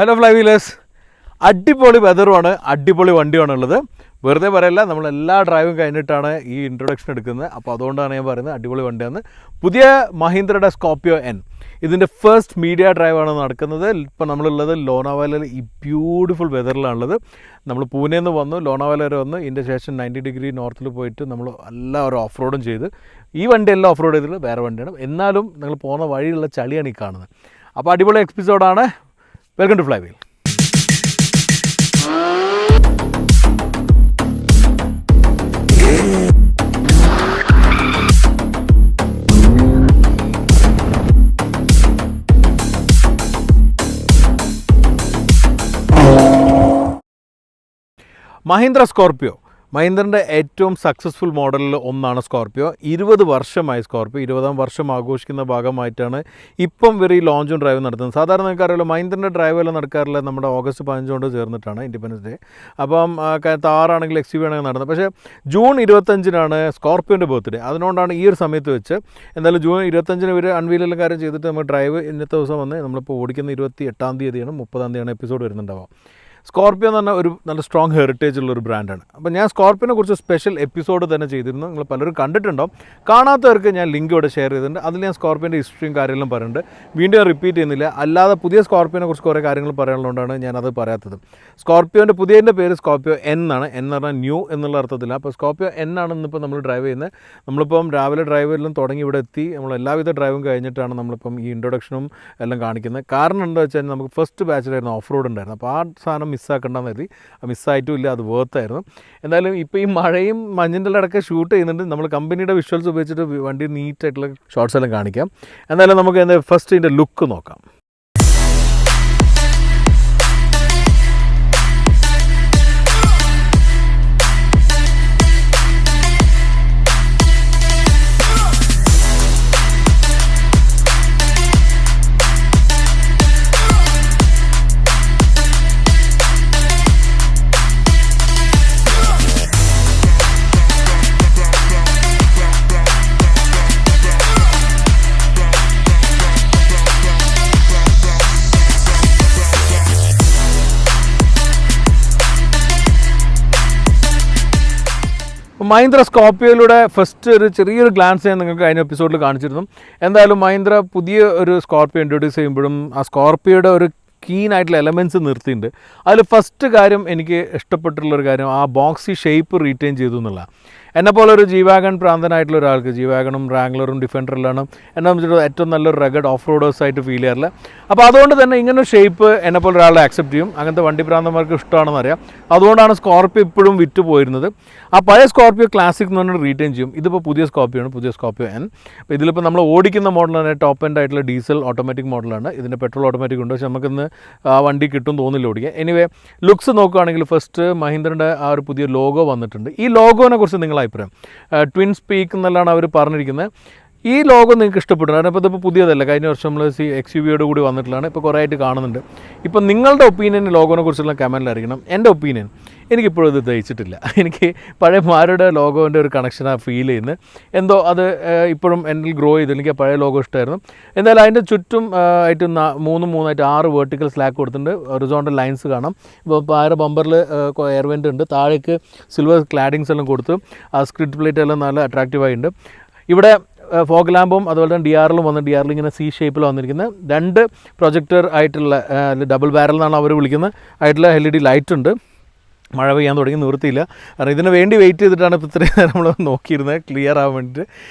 Hello ഫ്ലൈവീലേഴ്സ്, അടിപൊളി വെതറുമാണ്, അടിപൊളി വണ്ടിയാണുള്ളത്. വെറുതെ പറയല്ല, നമ്മളെല്ലാ ഡ്രൈവും കഴിഞ്ഞിട്ടാണ് ഈ ഇൻട്രൊഡക്ഷൻ എടുക്കുന്നത്. അപ്പോൾ അതുകൊണ്ടാണ് ഞാൻ പറയുന്നത് അടിപൊളി വണ്ടിയാണ്. പുതിയ മഹീന്ദ്രയുടെ സ്കോർപിയോ എൻ, ഇതിൻ്റെ ഫസ്റ്റ് മീഡിയ ഡ്രൈവാണ് നടക്കുന്നത്. ഇപ്പോൾ നമ്മളുള്ളത് ലോനാവാലയിൽ ഈ ബ്യൂട്ടിഫുൾ വെതറിലാണുള്ളത്. നമ്മൾ പൂനെയിൽ നിന്ന് വന്നു, ലോനാവാല വരെ വന്നു. ഇതിൻ്റെ ശേഷം 90 ഡിഗ്രി നോർത്തിൽ പോയിട്ട് നമ്മൾ എല്ലാ ഒരു ഓഫ് റോഡും ചെയ്ത്, ഈ വണ്ടിയെല്ലാം ഓഫ് റോഡ് ചെയ്തിട്ട് വേറെ വണ്ടിയാണ്. എന്നാലും നിങ്ങൾ പോകുന്ന വഴിയുള്ള ചളിയാണ് ഈ കാണുന്നത്. അപ്പോൾ അടിപൊളി എപ്പിസോഡാണ്. Welcome to Flywheel. Mahindra Scorpio, മഹീന്ദ്രൻ്റെ ഏറ്റവും സക്സസ്ഫുൾ മോഡലിൽ ഒന്നാണ് സ്കോർപിയോ. 20 വർഷമായി സ്കോർപിയോ, 20ാം വർഷം ആഘോഷിക്കുന്ന ഭാഗമായിട്ടാണ് ഇപ്പം ഇവർ ഈ ലോഞ്ചും ഡ്രൈവും നടത്തുന്നത്. സാധാരണ നിങ്ങൾക്കറിയാലോ, മഹീന്ദ്രൻ്റെ ഡ്രൈവെല്ലാം നടക്കാറില്ല നമ്മുടെ ഓഗസ്റ്റ് 15 കൊണ്ട് ചേർന്നിട്ടാണ്, ഇൻഡിപെൻഡൻസ് ഡേ. അപ്പം താറാണെങ്കിൽ XUV ആണെങ്കിൽ നടന്നത്. പക്ഷേ ജൂൺ 25-നാണ് സ്കോർപിയോൻ്റെ ബർത്ത്ഡേ. അതുകൊണ്ടാണ് ഈ ഒരു സമയത്ത് വെച്ച് എന്തായാലും ജൂൺ 25-ന് ഇവർ അൺവീലെല്ലാം കാര്യം ചെയ്തിട്ട് നമ്മൾ ഡ്രൈവ് ഇന്നത്തെ ദിവസം വന്ന് നമ്മളിപ്പോൾ ഓടിക്കുന്ന 28-ാം തീയതിയാണ്, 30-ാം തീയതിയാണ് എപ്പിസോഡ് വരുന്നുണ്ടാവുക. സ്കോർപിയോ എന്ന് പറഞ്ഞാൽ ഒരു നല്ല സ്ട്രോങ് ഹെറിറ്റേജ് ഉള്ളൊരു ബ്രാൻഡാണ്. അപ്പോൾ ഞാൻ സ്കോർപിയോനെ കുറിച്ച് സ്പെഷ്യൽ എപ്പിസോഡ് തന്നെ ചെയ്തിരുന്നു. നിങ്ങൾ പലരും കണ്ടിട്ടുണ്ടാവും. കാണാത്തവർക്ക് ഞാൻ ലിങ്ക് ഇവിടെ ഷെയർ ചെയ്തിട്ടുണ്ട്. അതിൽ ഞാൻ സ്കോർപിയോൻ്റെ ഹിസ്റ്ററിയും കാര്യങ്ങളും പറയുന്നുണ്ട്. വീണ്ടും ഞാൻ റിപ്പീറ്റ് ചെയ്യുന്നില്ല. അല്ലാതെ പുതിയ സ്കോർപിയോനെ കുറിച്ച് കുറേ കാര്യങ്ങൾ പറയാനുള്ളതുകൊണ്ടാണ് ഞാനത് പറയാത്തത്. സ്കോർപിയോൻ്റെ പുതിയതിൻ്റെ പേര് സ്കോർപിയോ എൻ എന്നാണ്. എൻ എന്ന് പറഞ്ഞാൽ ന്യൂ എന്നുള്ള അർത്ഥത്തില്ല. അപ്പോൾ സ്കോർപിയോ എൻ ആണ് ഇന്നിപ്പോൾ നമ്മൾ ഡ്രൈവ് ചെയ്യുന്നത്. നമ്മളിപ്പം രാവിലെ ഡ്രൈവെല്ലാം തുടങ്ങി ഇവിടെ എത്തി. നമ്മൾ എല്ലാവിധ ഡ്രൈവും കഴിഞ്ഞിട്ടാണ് നമ്മളിപ്പം ഈ ഇൻട്രൊഡക്ഷനും എല്ലാം കാണിക്കുന്നത്. കാരണം എന്താ വെച്ചാൽ നമുക്ക് ഫസ്റ്റ് ബാച്ചിലായിരുന്നു ഓഫ് റോഡ് ഉണ്ടായിരുന്നു. അപ്പോൾ ആ സാധനം മിസ്സാക്കണ്ടെന്ന് കരുതി. മിസ്സായിട്ടും ഇല്ല, അത് വേർത്തായിരുന്നു. എന്തായാലും ഇപ്പോൾ ഈ മഴയും മഞ്ഞിൻ്റെ ഇടയ്ക്ക് ഷൂട്ട് ചെയ്യുന്നുണ്ട്. നമ്മൾ കമ്പനിയുടെ വിഷ്വൽസ് ഉപയോഗിച്ചിട്ട് വണ്ടി നീറ്റായിട്ടുള്ള ഷോട്ട്സ് എല്ലാം കാണിക്കാം. എന്തായാലും നമുക്ക് എന്താ ഫസ്റ്റ് ഇതിൻ്റെ ലുക്ക് നോക്കാം. മഹീന്ദ്ര സ്കോർപിയോയിലൂടെ ഫസ്റ്റ് ഒരു ചെറിയൊരു ഗ്ലാൻസ് ഞാൻ നിങ്ങൾക്ക് കഴിഞ്ഞ എപ്പിസോഡിൽ കാണിച്ചിരുന്നു. എന്തായാലും മഹീന്ദ്ര പുതിയ ഒരു സ്കോർപിയോ ഇൻട്രൊഡ്യൂസ് ചെയ്യുമ്പോഴും ആ സ്കോർപിയോയുടെ ഒരു കീനായിട്ടുള്ള എലമെൻറ്റ്സ് നിർത്തിയിട്ടുണ്ട്. അതിൽ ഫസ്റ്റ് കാര്യം എനിക്ക് ഇഷ്ടപ്പെട്ടിട്ടുള്ളൊരു കാര്യം ആ ബോക്സി ഷേപ്പ് റീറ്റെയിൻ ചെയ്തു എന്നുള്ള. എന്നെപ്പോലെ ഒരു ജീവാഗൺ പ്രാന്തനായിട്ടുള്ള ഒരാൾക്ക്, ജീവാഗണും റാംഗ്ലറും ഡിഫൻഡറിലാണ് എന്നെ സംബന്ധിച്ചിടത്തോളം ഏറ്റവും നല്ലൊരു റഗഡ് ഓഫ് റോഡേഴ്സായിട്ട് ഫീൽ ചെയ്യാറില്ല. അപ്പോൾ അതുകൊണ്ട് തന്നെ ഇങ്ങനെ ഷേപ്പ് എന്നെപ്പോലെ ഒരാളെ ആക്സെപ്റ്റ് ചെയ്യും. അങ്ങനത്തെ വണ്ടി പ്രാന്തന്മാർക്ക് ഇഷ്ടമാണെന്ന് അറിയാം. അതുകൊണ്ടാണ് സ്കോർപിയോ ഇപ്പോഴും വിറ്റ് പോയിരുന്നത്. ആ പഴയ സ്കോർപിയോ ക്ലാസിക് എന്ന് പറഞ്ഞാൽ റീറ്റെയിൻ ചെയ്യും. ഇതിപ്പോൾ പുതിയ സ്കോർപിയോ ആണ്, പുതിയ സ്കോർപിയോ എൻ. അപ്പോൾ ഇതിലിപ്പോൾ നമ്മൾ ഓടിക്കുന്ന മോഡലാണ് ടോപ്പ് എൻഡ് ആയിട്ടുള്ള ഡീസൽ ഓട്ടോമാറ്റിക് മോഡലാണ്. ഇതിൻ്റെ പെട്രോൾ ഓട്ടോമാറ്റിക് ഉണ്ട്, പക്ഷേ നമുക്കിന്ന് ആ വണ്ടി കിട്ടും തോന്നില്ല ഓടിക്കുക. എനിവേ ലുക്സ് നോക്കുകയാണെങ്കിൽ ഫസ്റ്റ് മഹീന്ദ്രൻ്റെ ആ ഒരു പുതിയ ലോഗോ വന്നിട്ടുണ്ട്. ഈ ലോഗോനെ കുറിച്ച് നിങ്ങളുടെ അഭിപ്രായം? ട്വിൻ സ്പീക്ക് എന്നുള്ളതാണ് അവർ പറഞ്ഞിരിക്കുന്നത്. ഈ ലോഗോ നിങ്ങൾക്ക് ഇഷ്ടപ്പെട്ടു? കാരണം ഇപ്പോൾ ഇതിപ്പോൾ പുതിയതല്ല, കഴിഞ്ഞ വർഷം നമ്മൾ XUVയോട് കൂടി വന്നിട്ടുള്ളതാണ്. ഇപ്പോൾ കുറേ ആയിട്ട് കാണുന്നുണ്ട്. ഇപ്പം നിങ്ങളുടെ ഒപ്പീനിയൻ ലോഗോനെ കുറിച്ചുള്ള കമൻറ്റിൽ അറിയിക്കണം. എൻ്റെ ഒപ്പീനിയൻ, എനിക്കിപ്പോഴും ഇത് ദഹിച്ചിട്ടില്ല. എനിക്ക് പഴയ മാരുടെ ലോഗോൻ്റെ ഒരു കണക്ഷനാണ് ഫീൽ ചെയ്യുന്നത്. എന്തോ അത് ഇപ്പോഴും എന്നിൽ ഗ്രോ ചെയ്തു. എനിക്ക് പഴയ ലോഗോ ഇഷ്ടമായിരുന്നു. എന്തായാലും അതിൻ്റെ ചുറ്റും ആയിട്ട് 6 വെർട്ടിക്കൽ സ്ലാക്ക് കൊടുത്തിട്ടുണ്ട്. ഹൊറിസോണ്ടൽ ലൈൻസ് കാണാം. ഇപ്പോൾ പാര ബമ്പറിൽ എയർ വെൻ്റ് ഉണ്ട്. താഴേക്ക് സിൽവർ ക്ലാഡിങ്സ് എല്ലാം കൊടുത്തു. ആ സ്ക്രിഡ് പ്ലേറ്റ് എല്ലാം നല്ല അട്രാക്റ്റീവായിട്ടുണ്ട്. ഇവിടെ ഫോഗ് ലാമ്പും അതുപോലെ തന്നെ DRLും വന്ന് DRL ഇങ്ങനെ C ഷേപ്പിൽ വന്നിരിക്കുന്നത്. 2 പ്രൊജക്ടർ ആയിട്ടുള്ള ഡബിൾ ബാരൽ എന്നാണ് അവർ വിളിക്കുന്നത് ആയിട്ടുള്ള LED ലൈറ്റ് ഉണ്ട്. മഴ പെയ്യാൻ തുടങ്ങി, നിവൃത്തിയില്ല. കാരണം ഇതിന് വേണ്ടി വെയിറ്റ് ചെയ്തിട്ടാണ് ഇപ്പോൾ ഇത്രയും നേരം നമ്മൾ നോക്കിയിരുന്നത് ക്ലിയർ ആവാൻ വേണ്ടിയിട്ട്.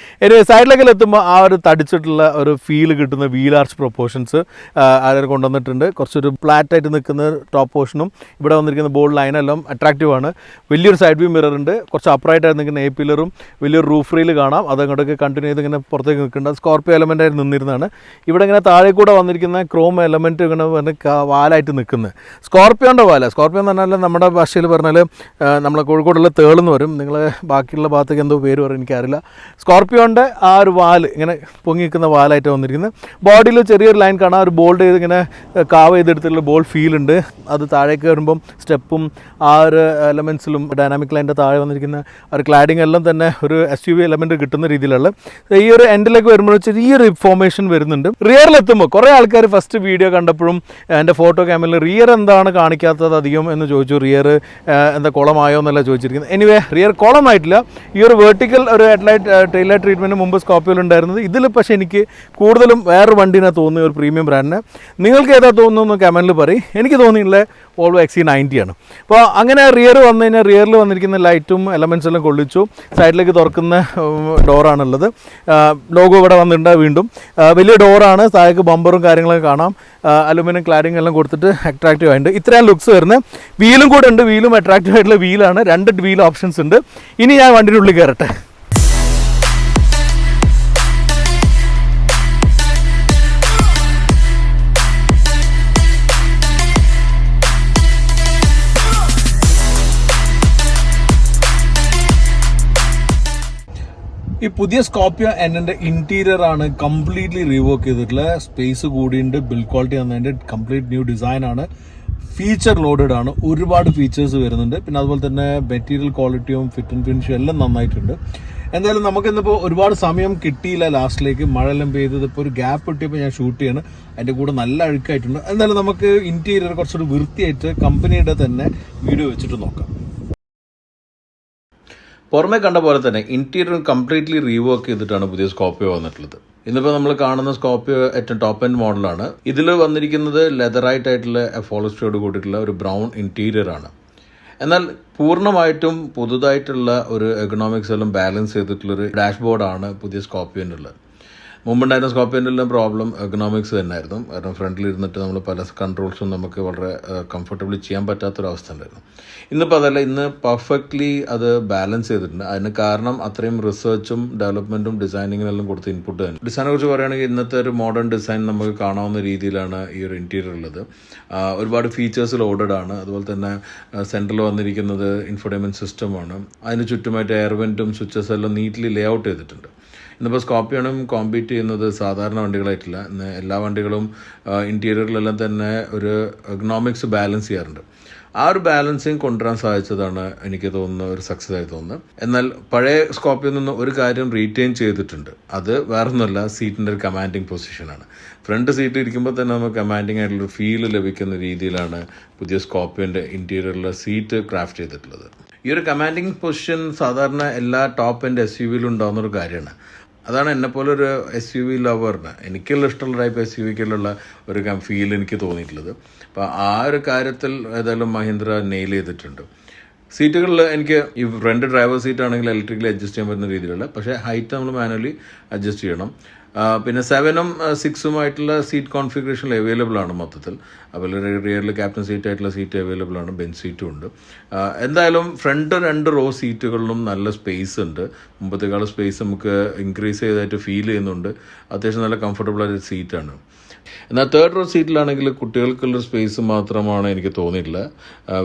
ഒരു സൈഡിലേക്ക് എത്തുമ്പോൾ ആ ഒരു തടിച്ചിട്ടുള്ള ഒരു ഫീൽ കിട്ടുന്ന വീൽ ആർച്ച് പ്രൊപ്പോർഷൻസ് അവർ കൊണ്ടുവന്നിട്ടുണ്ട്. കുറച്ചൊരു ഫ്ലാറ്റായിട്ട് നിൽക്കുന്ന ടോപ്പ് പോർഷനും ഇവിടെ വന്നിരിക്കുന്ന ബോൾഡ് ലൈനെല്ലാം അട്രാക്റ്റീവാണ്. വലിയൊരു സൈഡ് വ്യൂ മിറർ ഉണ്ട്. കുറച്ച് അപ്രൈറ്റായിട്ട് നിൽക്കുന്ന A പില്ലറും വലിയൊരു റൂഫ് റീൽ കാണാം. അതങ്ങോട്ടൊക്കെ കണ്ടിന്യൂ ചെയ്ത് ഇങ്ങനെ പുറത്തേക്ക് നിൽക്കേണ്ട സ്കോർപിയോ എലമെൻ്റായിട്ട് നിന്നിരുന്നതാണ്. ഇവിടെ ഇങ്ങനെ താഴെ കൂടെ വന്നിരിക്കുന്ന ക്രോം എലമെൻറ്റ് ഇങ്ങനെ വാലായിട്ട് നിൽക്കുന്നത്. സ്കോർപിയോൻ്റെ വാല, സ്കോർപിയോ എന്ന് പറഞ്ഞാൽ നമ്മുടെ ഭാഷയിൽ പറഞ്ഞാൽ നമ്മളെ കോഴിക്കോടുള്ള തേളെന്ന് വരും, നിങ്ങൾ ബാക്കിയുള്ള ഭാഗത്തേക്ക് എന്തോ പേര് പറയും എനിക്കറിയില്ല. സ്കോർപ്പിയോൻ്റെ ആ ഒരു വാല് ഇങ്ങനെ പൊങ്ങി നിൽക്കുന്ന വാലായിട്ട് വന്നിരിക്കുന്നത്. ബോഡിയിൽ ചെറിയൊരു ലൈൻ കാണാം, ഒരു ബോൾഡ് ചെയ്ത് ഇങ്ങനെ കാവ് ചെയ്തെടുത്തിട്ടുള്ള ബോൾ ഫീൽ ഉണ്ട്. അത് താഴേക്ക് വരുമ്പം സ്റ്റെപ്പും ആ ഒരു എലമെൻസിലും ഡൈനാമിക് ലൈൻ്റെ താഴെ വന്നിരിക്കുന്ന ഒരു ക്ലാഡിങ് എല്ലാം തന്നെ ഒരു SUV എലമെൻറ്റ് കിട്ടുന്ന രീതിയിലുള്ള ഈ ഒരു എൻഡിലേക്ക് വരുമ്പോൾ ചെറിയൊരു ഫോർമേഷൻ വരുന്നുണ്ട്. റിയറിലെത്തുമ്പോൾ കുറേ ആൾക്കാർ ഫസ്റ്റ് വീഡിയോ കണ്ടപ്പോഴും എൻ്റെ ഫോട്ടോ ക്യാമറയിൽ റിയർ എന്താണ് കാണിക്കാത്തത് അധികം എന്ന് ചോദിച്ചു. റിയർ എന്താ കുളമായോ എന്നല്ല ചോദിച്ചിരിക്കുന്നത്. എനിവേ റിയർ കുളമായിട്ടില്ല. ഈ ഒരു വെർട്ടിക്കൽ ഒരു ടെയിൽ ലൈറ്റ് ട്രീറ്റ്മെൻറ്റ് മുമ്പ് സ്കോർപ്പിയോയിൽ ഉണ്ടായിരുന്നത്. ഇതിൽ പക്ഷേ എനിക്ക് കൂടുതലും വേറൊരു വണ്ടീനെ തോന്നിയ ഒരു പ്രീമിയം ബ്രാൻഡിനെ. നിങ്ങൾക്ക് ഏതാ തോന്നുന്നു കമൻറ്റിൽ പറയും. എനിക്ക് തോന്നിയിട്ടുള്ള വോൾവോ XC90 ആണ്. അപ്പോൾ അങ്ങനെ റിയർ വന്നു കഴിഞ്ഞാൽ റിയറിൽ വന്നിരിക്കുന്ന ലൈറ്റും എലമെൻസ് എല്ലാം കൊള്ളിച്ചു. സൈഡിലേക്ക് തുറക്കുന്ന ഡോറാണുള്ളത്. ലോഗോ ഇവിടെ വന്നിട്ടുണ്ട്. വീണ്ടും വലിയ ഡോറാണ്. താഴേക്ക് ബമ്പറും കാര്യങ്ങളൊക്കെ കാണാം. അലുമിനിയം ക്ലാഡിങ് എല്ലാം കൊടുത്തിട്ട് അട്രാക്റ്റീവ് ആയിട്ടുണ്ട്. ഇത്രയും ലുക്സ് വരുന്നത്. വീലും കൂടെ ഉണ്ട്. വീലും അട്രാക്റ്റീവ് ആയിട്ടുള്ള വീലാണ്. 2 വീൽ ഓപ്ഷൻസ് ഉണ്ട്. ഇനി ഞാൻ വണ്ടിയുടെ ഉള്ളിൽ കയറട്ടെ. ഈ പുതിയ സ്കോർപ്പിയോ എൻ്റെ ഇൻറ്റീരിയർ ആണ് കംപ്ലീറ്റ്ലി റീവർക്ക് ചെയ്തിട്ടുള്ള. സ്പേസ് കൂടിയുണ്ട്. ബിൽഡ് ക്വാളിറ്റി വന്നതിൻ്റെ കംപ്ലീറ്റ് ന്യൂ ഡിസൈൻ ആണ്. ഫീച്ചർ ലോഡഡ് ആണ്. ഒരുപാട് ഫീച്ചേഴ്സ് വരുന്നുണ്ട്. പിന്നെ അതുപോലെ തന്നെ മെറ്റീരിയൽ ക്വാളിറ്റിയും ഫിറ്റ് ആൻഡ് ഫിനിഷും എല്ലാം നന്നായിട്ടുണ്ട്. എന്തായാലും നമുക്കിന്നിപ്പോൾ ഒരുപാട് സമയം കിട്ടിയില്ല. ലാസ്റ്റിലേക്ക് മഴയെല്ലാം പെയ്തത് ഇപ്പോൾ ഒരു ഗ്യാപ്പ് കിട്ടിയപ്പോൾ ഞാൻ ഷൂട്ട് ചെയ്യാണ്. അതിൻ്റെ കൂടെ നല്ല അഴുക്കായിട്ടുണ്ട്. എന്തായാലും നമുക്ക് ഇൻറ്റീരിയർ കുറച്ചുകൂടി വൃത്തിയായിട്ട് കമ്പനിയുടെ തന്നെ വീഡിയോ വെച്ചിട്ട് നോക്കാം. പുറമെ കണ്ട പോലെ തന്നെ ഇൻറ്റീരിയർ കംപ്ലീറ്റ്ലി റീവർക്ക് ചെയ്തിട്ടാണ് പുതിയ സ്കോർപ്പിയോ വന്നിട്ടുള്ളത്. ഇന്നിപ്പോൾ നമ്മൾ കാണുന്ന സ്കോർപ്പിയോ ഏറ്റവും ടോപ്പ് എൻഡ് മോഡലാണ്. ഇതിൽ വന്നിരിക്കുന്നത് ലെതറൈറ്റ് ആയിട്ടുള്ള ഫോളസ്ട്രിയോട് കൂടിയിട്ടുള്ള ഒരു ബ്രൗൺ ഇൻറ്റീരിയർ ആണ്. എന്നാൽ പൂർണ്ണമായിട്ടും പുതുതായിട്ടുള്ള ഒരു എക്കണോമിക്സ് എല്ലാം ബാലൻസ് ചെയ്തിട്ടുള്ളൊരു ഡാഷ്ബോർഡാണ് പുതിയ സ്കോർപ്പിയോനുള്ളത്. മുമ്പുണ്ടായിരുന്ന സ്കോർപ്പിയോൻ്റെ എല്ലാം പ്രോബ്ലം എക്കണോമിക്സ് തന്നെയായിരുന്നു. കാരണം ഫ്രണ്ടിൽ ഇരുന്നിട്ട് നമ്മൾ പല കൺട്രോൾസും നമുക്ക് വളരെ കംഫർട്ടബിളി ചെയ്യാൻ പറ്റാത്തൊരവസ്ഥ ഉണ്ടായിരുന്നു. ഇന്നിപ്പോൾ അതല്ല, ഇന്ന് പെർഫെക്റ്റ്ലി അത് ബാലൻസ് ചെയ്തിട്ടുണ്ട്. അതിന് കാരണം അത്രയും റിസർച്ചും ഡെവലപ്മെൻറ്റും ഡിസൈനിങ്ങിനെല്ലാം കൊടുത്ത ഇൻപുട്ട് തന്നെ. ഡിസൈനെ കുറിച്ച് പറയുകയാണെങ്കിൽ ഇന്നത്തെ ഒരു മോഡേൺ ഡിസൈൻ നമുക്ക് കാണാവുന്ന രീതിയിലാണ് ഈ ഒരു ഇൻറ്റീരിയർ ഉള്ളത്. ഒരുപാട് ഫീച്ചേഴ്സ് ലോഡഡ് ആണ്. അതുപോലെ തന്നെ സെൻട്രൽ വന്നിരിക്കുന്നത് ഇൻഫോർടൈൻമെൻറ്റ് സിസ്റ്റമാണ്. അതിന് ചുറ്റുമായിട്ട് എയർവെൻറ്റും സ്വിച്ചസ് എല്ലാം നീറ്റ്ലി ലേ ഔട്ട് ചെയ്തിട്ടുണ്ട്. ഇന്നിപ്പോൾ സ്കോർപ്പിയോണും കോമ്പീറ്റ് ചെയ്യുന്നത് സാധാരണ വണ്ടികളായിട്ടില്ല. ഇന്ന് എല്ലാ വണ്ടികളും ഇൻറ്റീരിയറിലെല്ലാം തന്നെ ഒരു എക്കണോമിക്സ് ബാലൻസ് ചെയ്യാറുണ്ട്. ആ ഒരു ബാലൻസിങ് കൊണ്ടുവരാൻ സാധിച്ചതാണ് എനിക്ക് തോന്നുന്ന ഒരു സക്സസ് ആയി തോന്നുന്നത്. എന്നാൽ പഴയ സ്കോർപ്പിയോയിൽ നിന്ന് ഒരു കാര്യം റീറ്റെയിൻ ചെയ്തിട്ടുണ്ട്. അത് വേറൊന്നുമല്ല, സീറ്റിൻ്റെ ഒരു കമാൻഡിങ് പൊസിഷനാണ്. ഫ്രണ്ട് സീറ്റ് ഇരിക്കുമ്പോൾ തന്നെ നമുക്ക് കമാൻഡിങ് ആയിട്ടുള്ളൊരു ഫീൽ ലഭിക്കുന്ന രീതിയിലാണ് പുതിയ സ്കോർപ്പിയോൻ്റെ ഇൻറ്റീരിയറിലെ സീറ്റ് ക്രാഫ്റ്റ് ചെയ്തിട്ടുള്ളത്. ഈ ഒരു കമാൻഡിങ് പൊസിഷൻ സാധാരണ എല്ലാ ടോപ്പ് എൻഡ് SUVയിലും ഉണ്ടാകുന്നൊരു കാര്യമാണ്. അതാണ് എന്നെപ്പോലെ ഒരു SUV ലവറിന് എനിക്കുള്ള ഇഷ്ടമുള്ള ടൈപ്പ് SUVക്കുള്ള ഒരു ഫീൽ എനിക്ക് തോന്നിയിട്ടുള്ളത്. അപ്പോൾ ആ ഒരു കാര്യത്തിൽ ഏതായാലും മഹീന്ദ്ര നെയിൽ ചെയ്തിട്ടുണ്ട്. സീറ്റുകളിൽ എനിക്ക് ഈ ഫ്രണ്ട് ഡ്രൈവർ സീറ്റ് ആണെങ്കിൽ ഇലക്ട്രിക്കലി അഡ്ജസ്റ്റ് ചെയ്യാൻ പറ്റുന്ന രീതിയിലുള്ള, പക്ഷേ ഹൈറ്റ് നമ്മൾ മാനുവലി അഡ്ജസ്റ്റ് ചെയ്യണം. പിന്നെ 7ഉം 6ഉമായിട്ടുള്ള സീറ്റ് കോൺഫിഗറേഷൻ അവൈലബിൾ ആണ് മൊത്തത്തിൽ. അതുപോലെ റിയറിൽ ക്യാപ്റ്റൻ സീറ്റ് ആയിട്ടുള്ള സീറ്റ് അവൈലബിൾ ആണ്. ബെഞ്ച് സീറ്റും ഉണ്ട്. എന്തായാലും ഫ്രണ്ട് 2 റോ സീറ്റുകളിലും നല്ല സ്പേസ് ഉണ്ട്. മുമ്പത്തേക്കാൾ സ്പേസ് നമുക്ക് ഇൻക്രീസ് ചെയ്തതായിട്ട് ഫീൽ ചെയ്യുന്നുണ്ട്. അത്യാവശ്യം നല്ല കംഫർട്ടബിൾ ആയിട്ട് സീറ്റാണ്. എന്നാൽ 3rd റോ സീറ്റിലാണെങ്കിൽ കുട്ടികൾക്കുള്ള സ്പേസ് മാത്രമാണ് എനിക്ക് തോന്നിയിട്ടില്ല.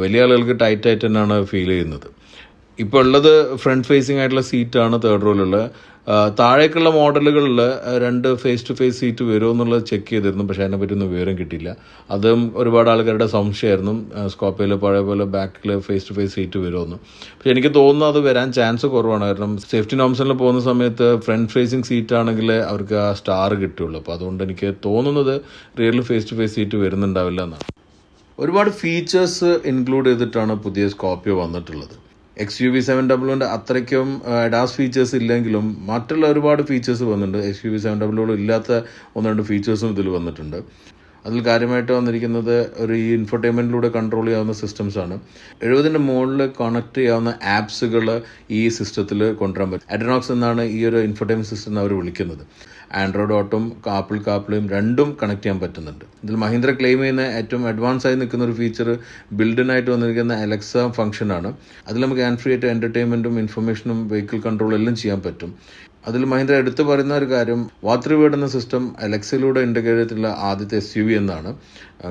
വലിയ ആളുകൾക്ക് ടൈറ്റായിട്ട് തന്നെയാണ് ഫീൽ ചെയ്യുന്നത്. ഇപ്പോൾ ഉള്ളത് ഫ്രണ്ട് ഫേസിങ് ആയിട്ടുള്ള സീറ്റാണ് 3rd റോയിലുള്ള. താഴേക്കുള്ള മോഡലുകളിൽ 2 ഫേസ് ടു ഫേസ് സീറ്റ് വരുമോ എന്നുള്ളത് ചെക്ക് ചെയ്തിരുന്നു. പക്ഷേ അതിനെപ്പറ്റിയൊന്നും വിവരം കിട്ടിയില്ല. അതും ഒരുപാട് ആൾക്കാരുടെ സംശയമായിരുന്നു. സ്കോർപ്പിയോയിൽ പഴയ പോലെ ബാക്കിൽ ഫേസ് ടു ഫേസ് സീറ്റ് വരുമെന്ന്. പക്ഷേ എനിക്ക് തോന്നുന്നു അത് വരാൻ ചാൻസ് കുറവാണ്. കാരണം സേഫ്റ്റി നോംസിൽ പോകുന്ന സമയത്ത് ഫ്രണ്ട് ഫേസിങ് സീറ്റ് ആണെങ്കിൽ അവർക്ക് ആ സ്റ്റാർ കിട്ടുള്ളൂ. അപ്പോൾ അതുകൊണ്ട് എനിക്ക് തോന്നുന്നത് റിയറിൽ ഫേസ് ടു ഫേസ് സീറ്റ് വരുന്നുണ്ടാവില്ല എന്നാണ്. ഒരുപാട് ഫീച്ചേഴ്സ് ഇൻക്ലൂഡ് ചെയ്തിട്ടാണ് പുതിയ സ്കോർപ്പിയോ വന്നിട്ടുള്ളത്. XUV 700 അത്രയ്ക്കും അഡാസ് ഫീച്ചേഴ്സ് ഇല്ലെങ്കിലും മറ്റുള്ള ഒരുപാട് ഫീച്ചേഴ്സ് വന്നിട്ടുണ്ട്. XUV 700 ഇല്ലാത്ത 1-2 ഫീച്ചേഴ്സും ഇതിൽ വന്നിട്ടുണ്ട്. അതിൽ കാര്യമായിട്ട് വന്നിരിക്കുന്നത് ഒരു ഈ ഇൻഫർടൈൻമെൻറ്റിലൂടെ കൺട്രോൾ ചെയ്യാവുന്ന സിസ്റ്റംസാണ്. 70ൻ്റെ മുകളിൽ കണക്ട് ചെയ്യാവുന്ന ആപ്സുകൾ ഈ സിസ്റ്റത്തിൽ കൊണ്ടുവരാൻ പറ്റും. അഡ്രോക്സ് എന്നാണ് ഈ ഒരു ഇൻഫർടൈൻമെൻറ്റ് സിസ്റ്റം അവർ വിളിക്കുന്നത്. ആൻഡ്രോയിഡ് ഓട്ടും ആപ്പിൾ കാപ്ലിയും രണ്ടും കണക്ട് ചെയ്യാൻ പറ്റുന്നുണ്ട്. ഇതിൽ മഹീന്ദ്ര ക്ലെയിം ചെയ്യുന്ന ഏറ്റവും അഡ്വാൻസ് ആയി നിൽക്കുന്ന ഒരു ഫീച്ചർ ബിൽഡിനായിട്ട് വന്നിരിക്കുന്ന അലക്സ ഫംഗ്ഷനാണ്. അതിൽ നമുക്ക് ഹാൻഡ് ഫ്രീ ആയിട്ട് എൻ്റർടൈൻമെൻറ്റും ഇൻഫർമേഷനും വെഹിക്കിൾ കൺട്രോളും എല്ലാം ചെയ്യാൻ പറ്റും. അതിൽ മഹീന്ദ്ര എടുത്തു പറയുന്ന ഒരു കാര്യം വാത്രിവേഡ് എന്ന സിസ്റ്റം അലക്സയിലൂടെ ഇൻ്റഗ്രേറ്റ് ചെയ്തിട്ടുള്ള ആദ്യത്തെ SUV എന്നാണ്.